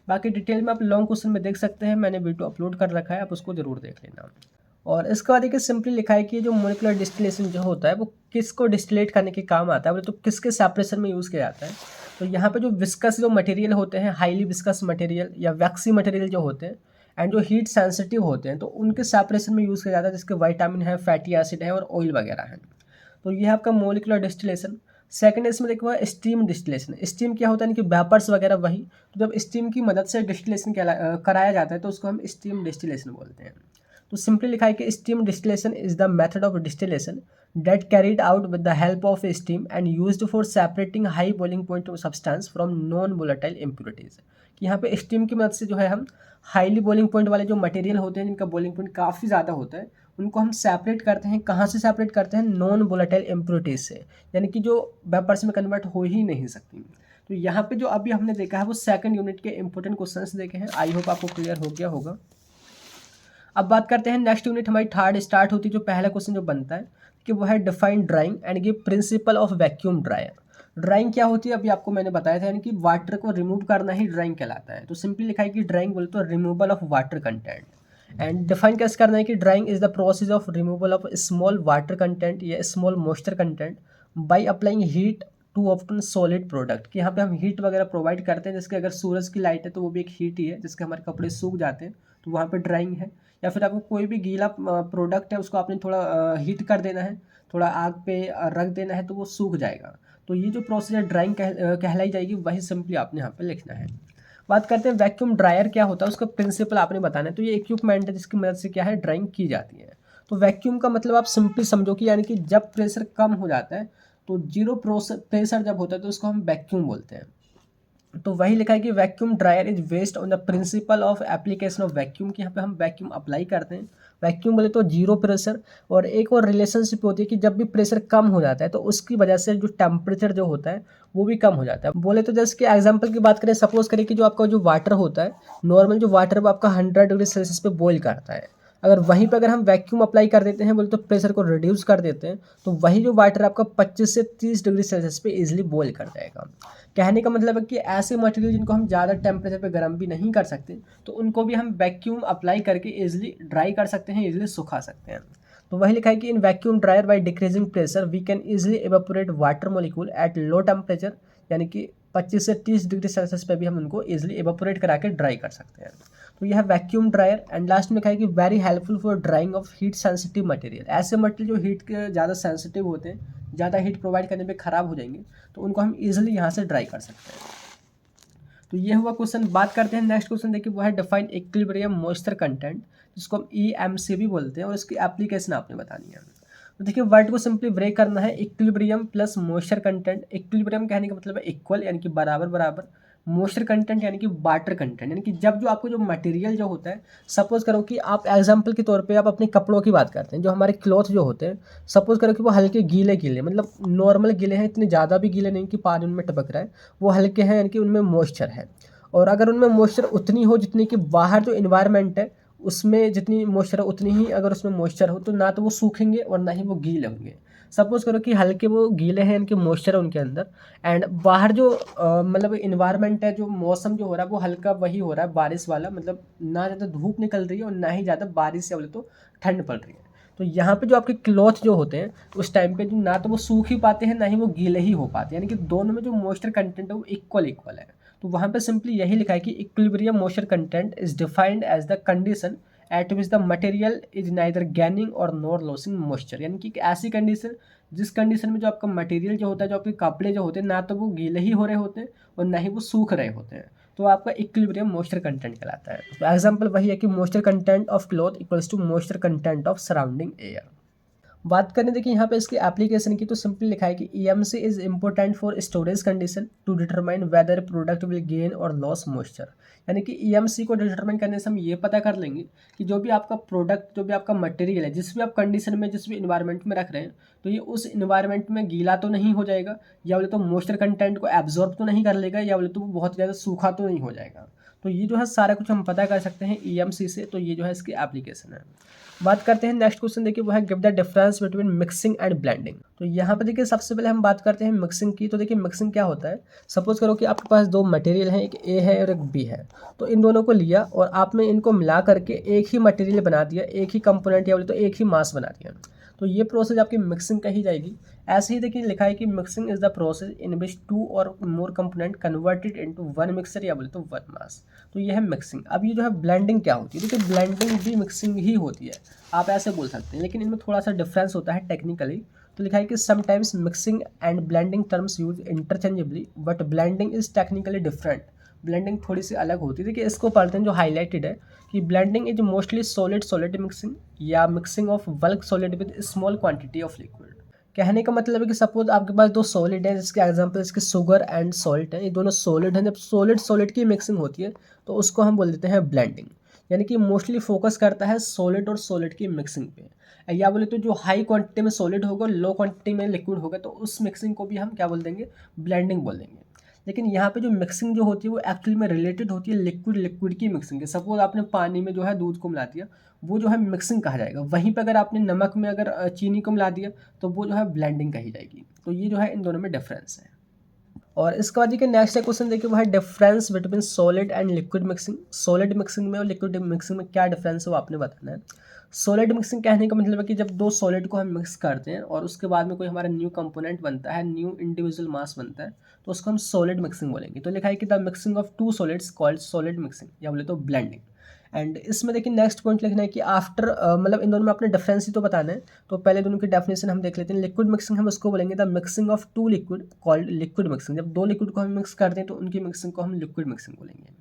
[SPEAKER 1] बाकी डिटेल में आप लॉन्ग क्वेश्चन में देख सकते हैं, मैंने वीडियो अपलोड कर रखा है, आप उसको जरूर देख लेना। और इसके बाद देखिए सिंपली लिखा है कि जो मोलिकुलर डिस्टिलेशन जो होता है वो किसको डिस्टिलेट करने के काम आता है, बोले तो किसके सेपरेशन में यूज़ किया जाता है। तो यहाँ पे जो विस्कस जो मटेरियल होते हैं, हाईली विस्कस मटेरियल या वैक्सी मटेरियल जो होते हैं एंड जो हीट सेंसिटिव होते हैं, तो उनके सेपरेशन में यूज़ किया जाता है, जिसके विटामिन है, फैटी एसिड है और ऑयल वगैरह है। तो ये है आपका मोलिकुलर डिस्टिलेशन। सेकंड इसमें देखो स्टीम डिस्टिलेशन। स्टीम क्या होता है, कि वेपर्स वगैरह वही, तो जब स्टीम की मदद से डिस्टिलेशन कराया जाता है तो उसको हम स्टीम डिस्टिलेशन बोलते हैं। तो सिंपली लिखा है कि steam distillation is the method of distillation that carried out with the help of steam and used for separating high boiling point of substance from non volatile impurities। कि यहाँ पे steam की मदद से जो है हम हाईली बॉइलिंग पॉइंट वाले जो मटेरियल होते हैं जिनका बॉइलिंग पॉइंट काफ़ी ज़्यादा होता है, उनको हम सेपरेट करते हैं। कहाँ से सेपरेट करते हैं, नॉन वोलेटाइल इम्प्योरिटीज से, यानी कि जो वेपर्स में कन्वर्ट हो ही नहीं सकती। तो यहाँ पे जो अभी हमने देखा है वो सेकंड यूनिट के इंपॉर्टेंट क्वेश्चंस देखे हैं। आई होप आपको क्लियर हो गया होगा। अब बात करते हैं नेक्स्ट यूनिट हमारी थर्ड स्टार्ट होती है। जो पहला क्वेश्चन जो बनता है कि वो है define drawing and give principle of vacuum dryer. Drawing क्या होती है अभी आपको मैंने बताया था, यानी कि वाटर को रिमूव करना ही ड्राइंग कहलाता है। तो सिंपली लिखा है कि ड्राइंग बोले तो removal of water content. And define कैसे करना है कि drying is the process of removal of small water content या small moisture content by applying heat to obtain solid product. कि यहाँ पे हम हीट वगैरह प्रोवाइड करते हैं, जिसके अगर सूरज की लाइट है तो वो भी एक हीट ही है, जिसके हमारे कपड़े सूख जाते हैं तो वहाँ पे ड्राइंग है। या फिर आपको कोई भी गीला प्रोडक्ट है उसको आपने थोड़ा हीट कर देना है, थोड़ा आग पे रख देना है तो वो सूख जाएगा। तो ये जो प्रोसेस है ड्राइंग कहलाई जाएगी, वही सिंपली आपने यहाँ पे लिखना है। बात करते हैं वैक्यूम ड्रायर क्या होता है, उसका प्रिंसिपल आपने बताना है। तो ये इक्विपमेंट है जिसकी मदद से क्या है ड्राइंग की जाती है। तो वैक्यूम का मतलब आप सिंपली समझो कि यानी कि जब प्रेशर कम हो जाता है तो जीरो प्रेशर जब होता है तो उसको हम वैक्यूम बोलते हैं। तो वही लिखा है कि vacuum dryer is based on the principle of application of vacuum. कि यहाँ पे हम वैक्यूम अप्लाई करते हैं। वैक्यूम बोले तो जीरो प्रेशर। और एक और रिलेशनशिप होती है कि जब भी प्रेशर कम हो जाता है तो उसकी वजह से जो टेम्परेचर जो होता है वो भी कम हो जाता है। बोले तो जैसे कि एग्जांपल की बात करें, सपोज करें कि जो आपका जो वाटर होता है, नॉर्मल जो वाटर वो आपका 100 डिग्री सेल्सियस पे बॉईल करता है। अगर वहीं पर अगर हम वैक्यूम अप्लाई कर देते हैं बोले तो प्रेशर को रिड्यूस कर देते हैं, तो वही जो वाटर आपका 25 से 30 डिग्री सेल्सियस पे इजीली बॉईल कर जाएगा। कहने का मतलब है कि ऐसे मटेरियल जिनको हम ज़्यादा टेम्परेचर पे गर्म भी नहीं कर सकते तो उनको भी हम वैक्यूम अप्लाई करके इजीली ड्राई कर सकते हैं, इजीली सुखा सकते हैं। तो वही लिखा है कि in vacuum dryer by decreasing pressure we can easily evaporate water molecule at low temperature. यानी कि 25 से 30 डिग्री सेल्सियस पे भी हम उनको इजीली एवापोरेट करा के ड्राई कर सकते हैं। तो यह वैक्यूम ड्रायर। एंड लास्ट में लिखा है कि very helpful for drying of heat sensitive material. ऐसे मटेरियल जो हीट के ज़्यादा सेंसिटिव होते हैं, ज़्यादा हीट प्रोवाइड करने पे ख़राब हो जाएंगे, तो उनको हम इजीली यहाँ से ड्राई कर सकते हैं। तो ये हुआ क्वेश्चन। बात करते हैं नेक्स्ट क्वेश्चन, देखिए वो है डिफाइन इक्विलिब्रियम मॉइस्चर कंटेंट, जिसको हम EMC भी बोलते हैं, और इसकी एप्लीकेशन आपने बतानी है। तो देखिए वर्ड को सिंपली ब्रेक करना है, equilibrium plus moisture content. Equilibrium कहने का मतलब है इक्वल, यानी कि बराबर बराबर। मॉइस्चर कंटेंट यानी कि वाटर कंटेंट, यानी कि जब जो आपको जो मटेरियल जो होता है, सपोज करो कि आप एग्जांपल के तौर पे आप अपने कपड़ों की बात करते हैं, जो हमारे क्लॉथ जो होते हैं, सपोज करो कि वो हल्के गीले गीले, मतलब नॉर्मल गीले हैं, इतने ज़्यादा भी गीले नहीं कि पानी उनमें टपक रहा है, वो हल्के हैं, यानी कि उनमें मॉइस्चर है। और अगर उनमें मॉइस्चर उतनी हो जितनी कि बाहर जो इन्वायरमेंट है उसमें जितनी मॉइस्चर है उतनी ही अगर उसमें मॉइस्चर हो, तो ना तो वो सूखेंगे और ना ही वो गीले होंगे। सपोज करो कि हल्के वो गीले हैं, इनके मॉइस्चर है उनके अंदर, एंड बाहर जो मतलब इन्वायरमेंट है, जो मौसम जो हो रहा है वो हल्का वही हो रहा है बारिश वाला, मतलब ना ज़्यादा धूप निकल रही है और ना ही ज़्यादा बारिश या बोले तो ठंड पड़ रही है। तो यहाँ पे जो आपके क्लॉथ जो होते हैं उस टाइम पे जो ना तो वो सूख ही पाते हैं ना ही वो गीले ही हो पाते हैं, यानी कि दोनों में जो मॉइस्चर कंटेंट है वो इक्वल इक्वल है। तो वहाँ पे सिंपली यही लिखा है कि equilibrium moisture content is defined as the condition at which the material is neither gaining or nor losing moisture. यानी कि ऐसी कंडीशन जिस कंडीशन में जो आपका मटेरियल जो होता है, जो आपके कपड़े जो होते हैं, ना तो वो गीले ही हो रहे होते हैं और ना ही वो सूख रहे होते हैं, तो आपका इक्विलिब्रियम मॉइस्चर कंटेंट कहलाता है। तो एग्जांपल वही है कि moisture content of cloth equals to moisture content of surrounding air. बात करें देखिए यहाँ पे इसकी एप्लीकेशन की, तो सिंपली लिखा है कि EMC is important for storage condition to determine whether product will gain और लॉस मॉइस्चर। यानी कि EMC को डिटरमाइन करने से हम ये पता कर लेंगे कि जो भी आपका प्रोडक्ट, जो भी आपका मटेरियल है, जिस भी आप कंडीशन में, जिस भी इन्वायरमेंट में रख रहे हैं, तो ये उस इन्वायरमेंट में गीला तो नहीं हो जाएगा, या बोले तो मॉइस्चर कंटेंट को एब्जॉर्ब तो नहीं कर लेगा, या बोले तो वो बहुत ज़्यादा सूखा तो नहीं हो जाएगा। तो ये जो है सारा कुछ हम पता कर सकते हैं EMC से। तो ये जो है इसकी एप्लीकेशन है। बात करते हैं नेक्स्ट क्वेश्चन, देखिए वो है give the difference between mixing and blending. तो यहाँ पे देखिए सबसे पहले हम बात करते हैं मिक्सिंग की। तो देखिए मिक्सिंग क्या होता है, सपोज करो कि आपके पास दो मटेरियल हैं, एक A है और एक B है। तो इन दोनों को लिया और आपने इनको मिला करके एक ही मटेरियल बना दिया, एक ही कंपोनेंट या बोले तो एक ही मास बना दिया। तो ये प्रोसेस आपकी मिक्सिंग कही जाएगी। ऐसे ही देखिए लिखा है कि mixing is the process in which two or more component converted into one mixer या बोले तो वन मास। तो ये है मिक्सिंग। अब ये जो है ब्लेंडिंग क्या होती है, देखिए ब्लेंडिंग भी मिक्सिंग ही होती है, आप ऐसे बोल सकते हैं, लेकिन इनमें थोड़ा सा डिफरेंस होता है टेक्निकली। तो लिखा है कि sometimes mixing and blending terms use interchangeably but blending is technically different. Blending थोड़ी सी अलग होती है। देखिए इसको पढ़ते हैं, जो हाईलाइटेड है कि blending is mostly solid solid mixing या mixing of bulk solid with small quantity of liquid. कहने का मतलब है कि सपोज आपके पास दो सॉलिड है, जिसके एग्जांपल इसके शुगर एंड सॉल्ट है, ये दोनों सॉलिड हैं। जब सॉलिड सॉलिड की मिक्सिंग होती है तो उसको हम बोल देते हैं ब्लेंडिंग। यानी कि मोस्टली फोकस करता है सॉलिड और सॉलिड की मिक्सिंग पे, या बोले तो जो हाई क्वांटिटी में सॉलिड होगा, लो क्वांटिटी में लिक्विड होगा, तो उस मिक्सिंग को भी हम क्या बोल देंगे, ब्लेंडिंग बोल देंगे। लेकिन यहाँ पे जो मिक्सिंग जो होती है वो एक्चुअली में रिलेटेड होती है लिक्विड लिक्विड की मिक्सिंग के। सपोज आपने पानी में जो है दूध को मिला दिया, वो जो है मिक्सिंग कहा जाएगा। वहीं पे अगर आपने नमक में अगर चीनी को मिला दिया तो वो जो है ब्लेंडिंग कही जाएगी। तो ये जो है इन दोनों में डिफरेंस है। और इसके बाद देखिए नेक्स्ट क्वेश्चन देखिए वो है difference between solid and liquid mixing. Solid mixing में और लिक्विड मिक्सिंग में क्या डिफरेंस है वो आपने बताना है। सॉलिड मिक्सिंग कहने का मतलब है कि जब दो सॉलिड को हम मिक्स करते हैं और उसके बाद में कोई हमारा न्यू कंपोनेंट बनता है, न्यू इंडिविजुअल मास बनता है, तो उसको हम सॉलिड मिक्सिंग बोलेंगे। तो लिखा है कि the mixing of two solids called solid mixing, या बोले तो ब्लेंडिंग। एंड इसमें देखिए नेक्स्ट पॉइंट लिखना है कि आफ्टर मतलब इन दोनों में अपने डिफरेंस ही तो बताना है। तो पहले दोनों की डेफिनेशन हम देख लेते हैं। लिक्विड मिक्सिंग हम उसको बोलेंगे the mixing of two liquid called liquid mixing. जब दो लिक्विड को हम मिक्स करते हैं तो उनकी मिक्सिंग को हम लिक्विड मिक्सिंग बोलेंगे।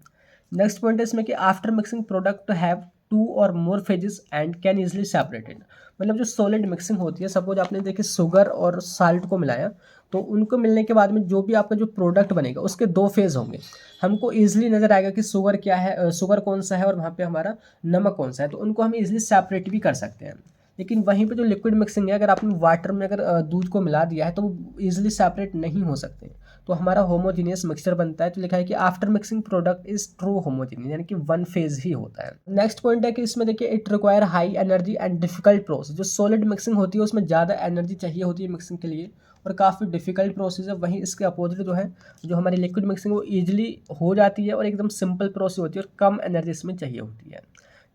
[SPEAKER 1] नेक्स्ट पॉइंट है इसमें कि after mixing product have two or more phases and can easily separated. मतलब जो सॉलिड मिक्सिंग होती है, सपोज आपने देखिए शुगर और साल्ट को मिलाया, तो उनको मिलने के बाद में जो भी आपका जो प्रोडक्ट बनेगा उसके दो फेज होंगे। हमको ईजिली नज़र आएगा कि शुगर क्या है, शुगर कौन सा है और वहाँ पे हमारा नमक कौन सा है, तो उनको हम ईजिली सेपरेट भी कर सकते हैं। लेकिन वहीं पे जो लिक्विड मिक्सिंग है, अगर आपने वाटर में अगर दूध को मिला दिया है तो वो ईजिली सेपरेट नहीं हो सकते, तो हमारा होमोजीनियस मिक्सचर बनता है। तो लिखा है कि after mixing product is true homogeneous, यानी कि वन फेज ही होता है। नेक्स्ट पॉइंट है कि इसमें देखिए it require high energy and difficult process. जो सॉलिड मिक्सिंग होती है उसमें ज़्यादा एनर्जी चाहिए होती है मिक्सिंग के लिए और काफ़ी डिफिकल्ट प्रोसेस है। वहीं इसके अपोजिट जो है, जो हमारी लिक्विड मिक्सिंग वो ईजिली हो जाती है और एकदम सिंपल प्रोसेस होती है और कम एनर्जी इसमें चाहिए होती है।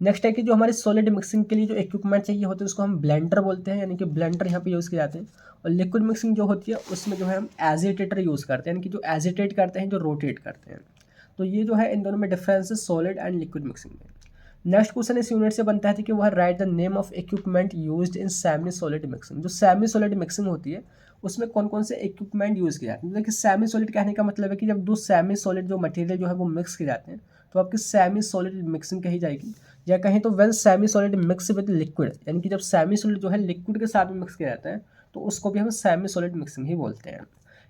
[SPEAKER 1] नेक्स्ट है कि जो हमारे सॉलिड मिक्सिंग के लिए जो इक्विपमेंट चाहिए होते हैं उसको हम ब्लेंडर बोलते हैं, यानी कि ब्लेंडर यहाँ पे यूज़ किए जाते हैं। और लिक्विड मिक्सिंग जो होती है उसमें जो है हम एजिटेटर यूज़ करते हैं, यानी कि जो एजिटेट करते हैं, जो रोटेट करते हैं। तो ये जो है इन दोनों में डिफरेंस है सॉलिड एंड लिक्विड मिक्सिंग में। नेक्स्ट क्वेश्चन इस यूनिट से बनता है कि वह right the name of equipment used in semi solid mixing. जो सेमी सॉलिड मिक्सिंग होती है उसमें कौन कौन से इक्विपमेंट यूज़ किए जाते हैं। देखिए सेमी सॉलिड कहने का मतलब है कि जब दो सेमी सॉलिड जो मटेरियल जो है वो मिक्स किए जाते हैं तो आपकी सेमी सॉलिड मिक्सिंग कही जाएगी। या कहीं तो when semi solid mix with liquid, यानी कि जब सेमी सॉलिड जो है लिक्विड के साथ में मिक्स किया जाता है तो उसको भी हम सेमी सॉलिड मिक्सिंग ही बोलते हैं।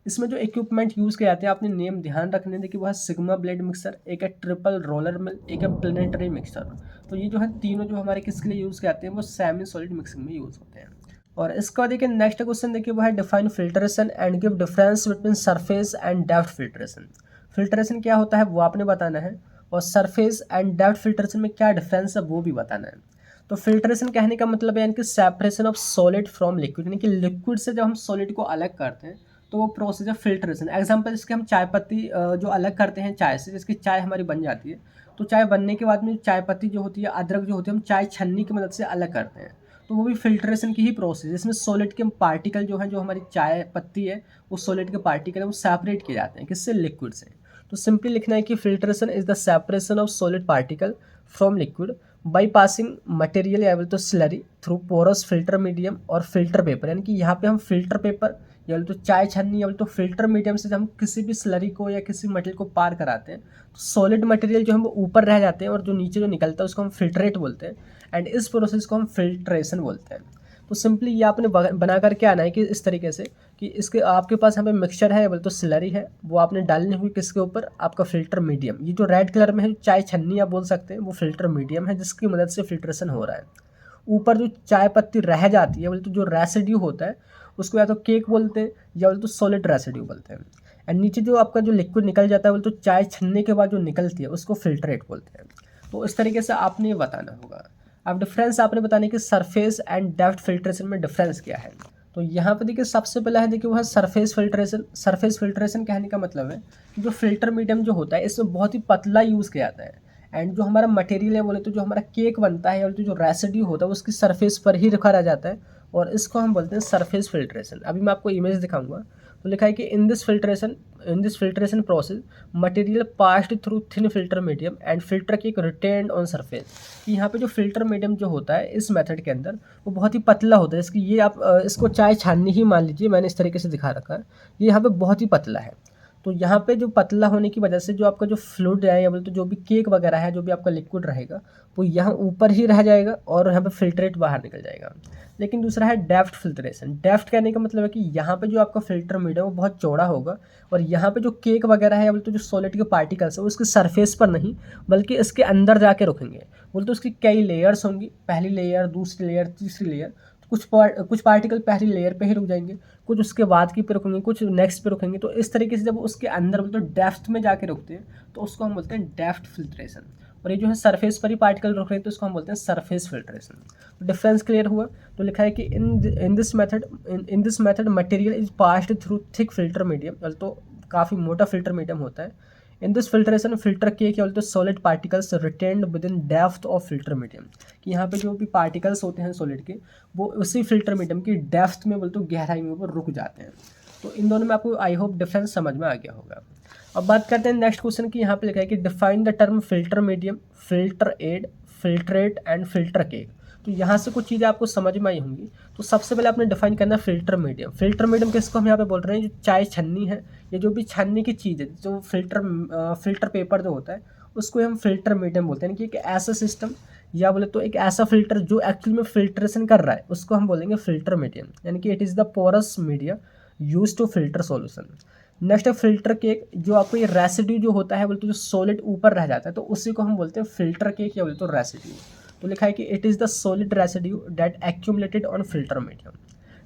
[SPEAKER 1] इसमें जो इक्विपमेंट यूज़ किए जाते हैं आपने नेम ध्यान रखने दें कि वह सिग्मा ब्लेड मिक्सर, एक है ट्रिपल रोलर मिल, एक है प्लेनेटरी मिक्सर। तो ये जो है तीनों जो हमारे किसके लिए यूज़ किए जाते हैं वो सेमी सॉलिड मिक्सिंग में यूज़ होते हैं। और इसका देखिए नेक्स्ट क्वेश्चन देखिए वो है define filtration and give difference between surface and depth filtration. Filtration क्या होता है वो आपने बताना है और सरफेस एंड डेप्थ फिल्ट्रेशन में क्या डिफरेंस है वो भी बताना है। तो फिल्ट्रेशन कहने का मतलब है यानी कि separation of solid from liquid, यानी कि लिक्विड से जब हम सॉलिड को अलग करते हैं तो वो प्रोसेस है फिल्ट्रेशन। एग्जांपल इसके हम चाय पत्ती जो अलग करते हैं चाय से, जिसकी चाय हमारी बन जाती है, तो चाय बनने के बाद में चाय पत्ती जो होती है, अदरक जो होती है, हम चाय छन्नी की मदद से अलग करते हैं, तो वो भी फिल्ट्रेशन की ही प्रोसेस। इसमें सॉलिड के पार्टिकल जो है, जो हमारी चाय पत्ती है वो सॉलिड के पार्टिकल है, वो सेपरेट किए जाते हैं किससे, लिक्विड से। तो सिंपली लिखना है कि filtration is the separation of solid particle from liquid by passing material या तो slurry through porous filter medium और फिल्टर पेपर, यानी कि यहाँ पे हम फिल्टर पेपर या तो चाय छन्नी या तो फिल्टर मीडियम से जब हम किसी भी स्लरी को या किसी मटेरियल को पार कराते हैं तो सॉलिड मटेरियल जो है वो ऊपर रह जाते हैं और जो नीचे जो निकलता है उसको हम फिल्ट्रेट बोलते हैं एंड इस प्रोसेस को हम फिल्ट्रेशन बोलते हैं। तो सिंपली ये आपने बना करके आना है कि इस तरीके से कि इसके आपके पास यहाँ पे मिक्सचर है बोले तो स्लरी है, वो आपने डालनी हुई किसके ऊपर, आपका फिल्टर मीडियम। ये जो रेड कलर में है चाय छन्नी आप बोल सकते हैं, वो फिल्टर मीडियम है जिसकी मदद से फिल्ट्रेशन हो रहा है। ऊपर जो चाय पत्ती रह जाती है बोले तो जो रेसिड्यू होता है उसको या तो केक बोलते हैं या बोले तो सॉलिड रेसिड्यू बोलते हैं। एंड नीचे जो आपका जो लिक्विड निकल जाता है बोले तो चाय छन्ने के बाद जो निकलती है उसको फिल्ट्रेट बोलते हैं। तो इस तरीके से आपने ये बताना होगा। अब डिफरेंस आपने बताने कि सरफेस एंड डेप्थ फिल्ट्रेशन में डिफरेंस क्या है। तो यहाँ पे देखिए सबसे पहला है देखिए वो है सरफेस फिल्ट्रेशन। सरफेस फिल्ट्रेशन कहने का मतलब है कि जो फिल्टर मीडियम जो होता है इसमें बहुत ही पतला यूज़ किया जाता है एंड जो हमारा मटेरियल है बोले तो जो हमारा केक बनता है या तो जो रेसिड्यू होता है उसकी सरफेस पर ही रखा रह जाता है और इसको हम बोलते हैं सरफेस फिल्ट्रेशन। अभी मैं आपको इमेज दिखाऊंगा। तो लिखा है कि in this filtration process material passed through thin filter medium and filter cake retained on surface. कि यहाँ पे जो फिल्टर मीडियम जो होता है इस मेथड के अंदर वो बहुत ही पतला होता है। इसकी ये आप इसको चाय छाननी ही मान लीजिए, मैंने इस तरीके से दिखा रखा है, ये यहाँ पे बहुत ही पतला है। तो यहाँ पे जो पतला होने की वजह से जो आपका जो फ्लूइड है या बोले तो जो भी केक वगैरह है, जो भी आपका लिक्विड रहेगा वो यहाँ ऊपर ही रह जाएगा और यहाँ पे फिल्ट्रेट बाहर निकल जाएगा। लेकिन दूसरा है डेप्थ फिल्ट्रेशन। डेप्थ कहने का मतलब है कि यहाँ पे जो आपका फिल्टर मीडियम वो बहुत चौड़ा होगा और यहाँ पे जो केक वगैरह है या बोले तो जो सॉलिड के पार्टिकल्स है वो उसके सरफेस पर नहीं बल्कि इसके अंदर जाके रुकेंगे। बोले तो उसकी कई लेयर्स होंगी, पहली लेयर, दूसरी लेयर, तीसरी लेयर। कुछ पार्टिकल पहली लेयर पे ही रुक जाएंगे, कुछ उसके बाद की पे रुकेंगे, कुछ नेक्स्ट पे रुकेंगे। तो इस तरीके से जब उसके अंदर बोलते डेप्थ में जाके रुकते हैं तो उसको हम बोलते हैं डेप्थ फिल्ट्रेशन। और ये जो है सरफेस पर ही पार्टिकल रुक रहे हैं तो इसको हम बोलते हैं सरफेस फिल्ट्रेशन। तो डिफरेंस क्लियर हुआ। तो लिखा है कि in this method material is passed through thick filter medium, तो काफ़ी मोटा फिल्टर मीडियम होता है। इन दिस फिल्ट्रेशन फिल्टर के क्या बोलते हैं solid particles retained with in depth of filter medium, कि यहाँ पे जो भी पार्टिकल्स होते हैं सॉलिड के वो उसी फिल्टर मीडियम की डेप्थ में बोलते गहराई में वो रुक जाते हैं। तो इन दोनों में आपको आई होप डिफरेंस समझ में आ गया होगा। अब बात करते हैं नेक्स्ट क्वेश्चन की। यहाँ पे लिखा है कि define the term filter medium, filter aid, filtrate and filter cake. तो यहाँ से कुछ चीज़ें आपको समझ में आई होंगी। तो सबसे पहले आपने डिफाइन करना है फिल्टर मीडियम। फिल्टर मीडियम किसको हम यहाँ पे बोल रहे हैं, जो चाय छन्नी है, ये जो भी छन्नी की चीज़ है, जो फिल्टर पेपर जो होता है उसको हम फिल्टर मीडियम बोलते हैं। यानी कि एक ऐसा सिस्टम या बोले तो एक ऐसा फिल्टर जो एक्चुअली में फिल्ट्रेशन कर रहा है उसको हम बोलेंगे फिल्टर मीडियम, यानी कि it is the porous media use to filter solution. Next है फिल्टर केक, जो आपको ये रेसिड्यू जो होता है बोलते तो जो सॉलिड ऊपर रह जाता है तो उसी को हम बोलते हैं फिल्टर केक या बोलते तो रेसिड्यू। तो लिखा है कि it is the solid residue that accumulated on filter medium.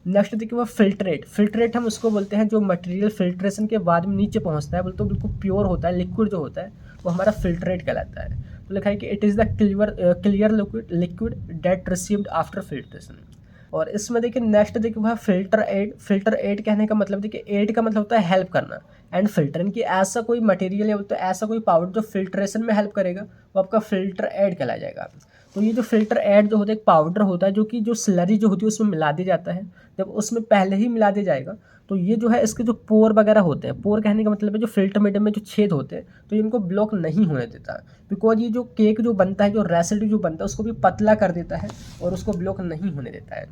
[SPEAKER 1] Next देखिए वो फिल्ट्रेट। फिल्ट्रेट हम उसको बोलते हैं जो मटेरियल फिल्ट्रेशन के बाद में नीचे पहुंचता है बोलते तो बिल्कुल प्योर होता है, लिक्विड जो होता है वो हमारा फिल्ट्रेट कहलाता है। तो लिखा है कि it is the clear liquid that received after filtration. और इसमें देखिए नेक्स्ट देखिए वह फिल्टर एड। फिल्टर एड कहने का मतलब देखिए एड का मतलब होता है हेल्प करना, एंड फिल्टर यानी कि ऐसा कोई मटेरियल या तो ऐसा कोई पाउडर जो फिल्ट्रेशन में हेल्प करेगा वो आपका फिल्टर एड कहला जाएगा। तो ये जो फिल्टर एड जो होता है एक पाउडर होता है जो कि जो स्लरी जो होती है उसमें मिला दिया जाता है। जब उसमें पहले ही मिला दिया जाएगा तो ये जो है इसके जो पोर वगैरह होते हैं, पोर कहने का मतलब है जो फिल्टर मीडियम में जो छेद होते हैं तो ये इनको ब्लॉक नहीं होने देता, बिकॉज ये जो केक जो बनता है जो रेसिड्यू जो बनता है उसको भी पतला कर देता है और उसको ब्लॉक नहीं होने देता है।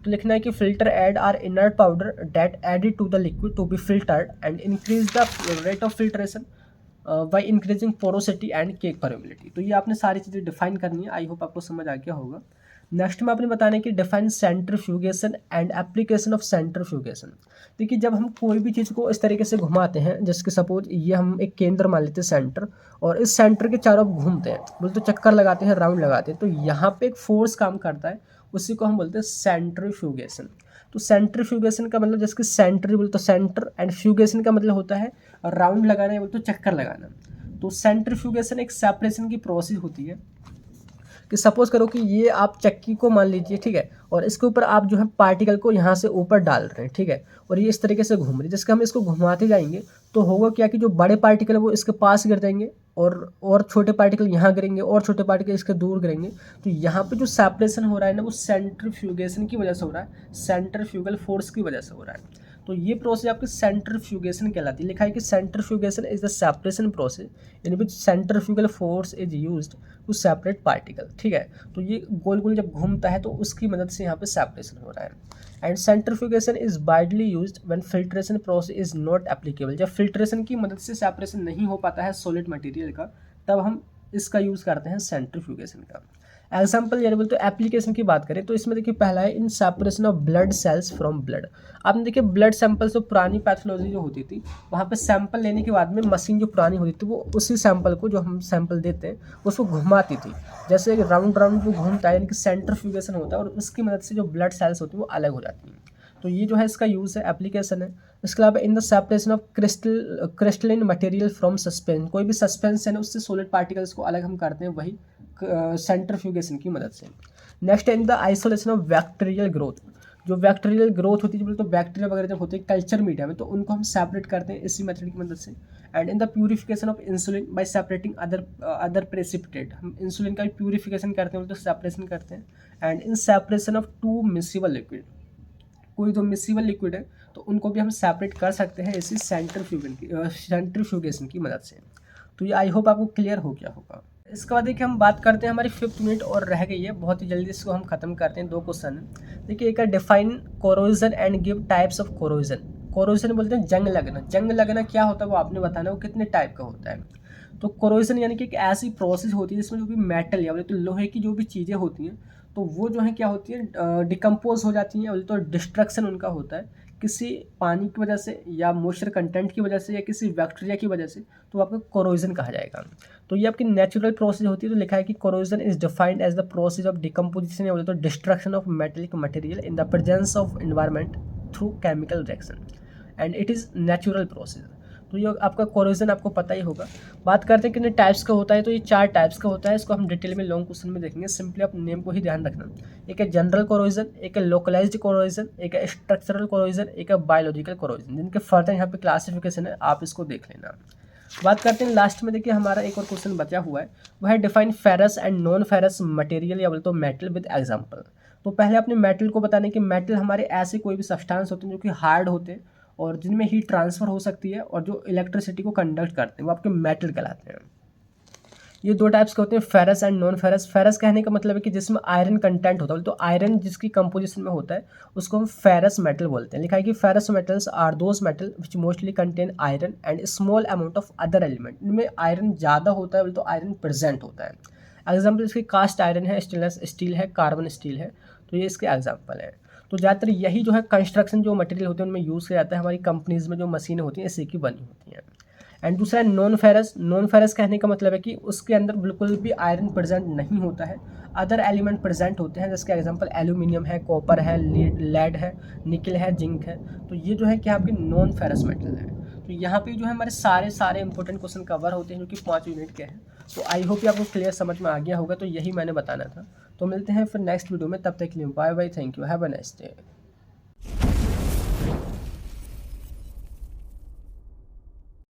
[SPEAKER 1] तो लिखना है कि filter aid are inert powder that added to the liquid to be filtered and increase the rate of filtration by increasing porosity and cake permeability. तो ये आपने सारी चीज़ें डिफाइन करनी है, आई होप आपको समझ आ गया होगा। नेक्स्ट में आपने बताना है कि define centrifugation and application of centrifugation. देखिए जब हम कोई भी चीज़ को इस तरीके से घुमाते हैं, जैसे सपोज ये हम एक केंद्र मान लेते हैं सेंटर, और इस सेंटर के चारों घूमते हैं बोलते तो चक्कर लगाते हैं, राउंड लगाते हैं, तो यहाँ पे एक फोर्स काम करता है, उसी को हम बोलते हैं सेंट्रीफ्यूगेशन। तो सेंट्रीफ्यूगेशन का मतलब जैसे कि सेंट्री बोलते तो सेंटर, एंड फ्यूगेशन का मतलब होता है राउंड लगाना या बोलते तो चक्कर लगाना। तो सेंट्रीफ्यूगेशन एक सेपरेशन की प्रोसेस होती है कि सपोज करो कि ये आप चक्की को मान लीजिए, ठीक है, और इसके ऊपर आप जो है पार्टिकल को यहाँ से ऊपर डाल रहे हैं, ठीक है, और ये इस तरीके से घूम रही है, जिसके हम इसको घुमाते जाएंगे तो होगा क्या कि जो बड़े पार्टिकल है वो इसके पास गिर जाएंगे और छोटे पार्टिकल यहाँ गिरेंगे और छोटे पार्टिकल इसके दूर गिरेंगे। तो यहाँ पे जो सेपरेशन हो रहा है ना वो सेंट्रीफ्यूगेशन की वजह से हो रहा है, सेंट्रीफ्यूगल फोर्स की वजह से हो रहा है। तो ये प्रोसेस आपकी सेंट्रीफ्यूगेशन कहलाती है। लिखा है कि centrifugation is the separation process in which centrifugal force is used to separate particle, ठीक है। तो ये गोल गोल जब घूमता है तो उसकी मदद से यहाँ पे सेपरेशन हो रहा है। And centrifugation is widely used when filtration process is not applicable. जब फिल्ट्रेशन की मदद से सेपरेशन नहीं हो पाता है सॉलिड मटेरियल का तब हम इसका यूज़ करते हैं सेंट्रीफ्यूगेशन का। एग्जाम्पल यानी बोलते एप्लीकेशन की बात करें तो इसमें देखिए पहला है in separation of blood cells from blood. आपने देखिए ब्लड सैंपल जो पुरानी पैथोलॉजी जो होती थी वहाँ पे सैंपल लेने के बाद में मशीन जो पुरानी होती थी वो उसी सैंपल को जो हम सैंपल देते हैं उसको घुमाती थी, जैसे राउंड राउंड जो घूमता है यानी कि सेंट्रीफ्यूगेशन होता है और उसकी मदद से जो ब्लड सेल्स होती है वो अलग हो जाती हैं। तो ये जो है इसका यूज़ है, एप्लीकेशन है। इसके अलावा in the separation of crystalline material from suspense, कोई भी सस्पेंशन है उससे सॉलिड पार्टिकल्स को अलग हम करते हैं वही सेंट्रीफ्यूगेशन की मदद से। Next in the isolation of bacterial growth, जो बैक्टीरियल ग्रोथ होती है तो बैक्टीरिया वगैरह जब होते हैं कल्चर मीडिया में तो उनको हम सेपरेट करते हैं इसी मेथड की मदद से। And in the purification of insulin bye separating other precipitate, हम इंसुलिन का भी प्यूरिफिकेशन करते हैं तो सेपरेशन करते हैं। And in separation of two miscible liquid, कोई जो मिसिबल लिक्विड है तो उनको भी हम सेपरेट कर सकते हैं इसी सेंट्रीफ्यूगेशन की मदद से। तो ये आई होप आपको क्लियर हो गया होगा। इसके बाद देखिए हम बात करते हैं, हमारी 5th मिनट और रह गई है, बहुत ही जल्दी इसको हम खत्म करते हैं। 2 क्वेश्चन है। देखिए एक है define corrosion and give types of corrosion. Corrosion बोलते हैं जंग लगना। जंग लगना क्या होता है वो आपने बताना, वो कितने टाइप का होता है। तो कोरोजन यानी कि एक ऐसी प्रोसेस होती है जिसमें जो भी मेटल या तो लोहे की जो भी चीज़ें होती हैं तो वो जो है क्या होती है डिकम्पोज हो जाती हैं, तो डिस्ट्रक्शन उनका होता है। किसी पानी की वजह से या मॉइस्चर कंटेंट की वजह से या किसी बैक्टीरिया की वजह से, तो आपको कोरोजन कहा जाएगा। तो ये आपकी नेचुरल प्रोसेस होती है। तो लिखा है कि corrosion is defined as the process of decomposition या बोले तो destruction of metallic material in the presence of environment through chemical reaction and it is natural process. तो ये आपका कोरोजन आपको पता ही होगा। बात करते हैं कितने टाइप्स का होता है, तो ये 4 टाइप्स का होता है। इसको हम डिटेल में लॉन्ग क्वेश्चन में देखेंगे। सिंपली आप नेम को ही ध्यान रखना। एक है जनरल कोरोजन, एक है लोकलाइज्ड कोरोजन, एक है स्ट्रक्चरल कोरोजन, एक है बायोलॉजिकल कोरोजन, जिनके फर्दर यहाँ पे क्लासिफिकेशन है, आप इसको देख लेना। बात करते हैं लास्ट में। देखिए हमारा एक और क्वेश्चन बचा हुआ है, वह है define ferrous and non ferrous material या बोले तो मेटल विद एग्जांपल। तो पहले अपने मेटल को बताने कि मेटल हमारे ऐसे कोई भी सब्सटेंस होते हैं जो कि हार्ड होते हैं और जिनमें हीट ट्रांसफ़र हो सकती है और जो इलेक्ट्रिसिटी को कंडक्ट करते हैं, वो आपके मेटल कहलाते हैं। ये 2 टाइप्स के होते हैं, ferrous and non ferrous. Ferrous कहने का मतलब है कि जिसमें आयरन कंटेंट होता है, तो आयरन जिसकी कंपोजिशन में होता है उसको हम फेरस मेटल बोलते हैं। लिखा है कि ferrous metals are those metal which mostly contain iron and small amount of other element. इनमें आयरन ज़्यादा होता है, तो आयरन प्रेजेंट होता है। एग्जाम्पल इसके कास्ट आयरन है, स्टेनलेस स्टील है, कार्बन स्टील है, तो ये इसके एग्जाम्पल हैं। तो ज़्यादातर यही जो है कंस्ट्रक्शन जो मटेरियल होते हैं उनमें यूज़ किया जाता है। हमारी कंपनीज़ में जो मशीनें होती हैं इसी की बनी होती हैं। एंड दूसरा है नॉन फेरस। नॉन फेरस कहने का मतलब है कि उसके अंदर बिल्कुल भी आयरन प्रेजेंट नहीं होता है, अदर एलिमेंट प्रेजेंट होते हैं, जिसके एग्जांपल एल्यूमिनियम है, कॉपर है, लेड है, निकल है, जिंक है। तो ये जो है कि आपके नॉन फेरस मेटल है। तो यहाँ पे जो है हमारे सारे इंपॉर्टेंट क्वेश्चन कवर होते हैं जो कि 5 यूनिट के हैं। तो आई होप ये आपको क्लियर समझ में आ गया होगा। तो यही मैंने बताना था। तो मिलते हैं फिर नेक्स्ट वीडियो में, तब तक के लिए bye bye, thank you, have a nice day.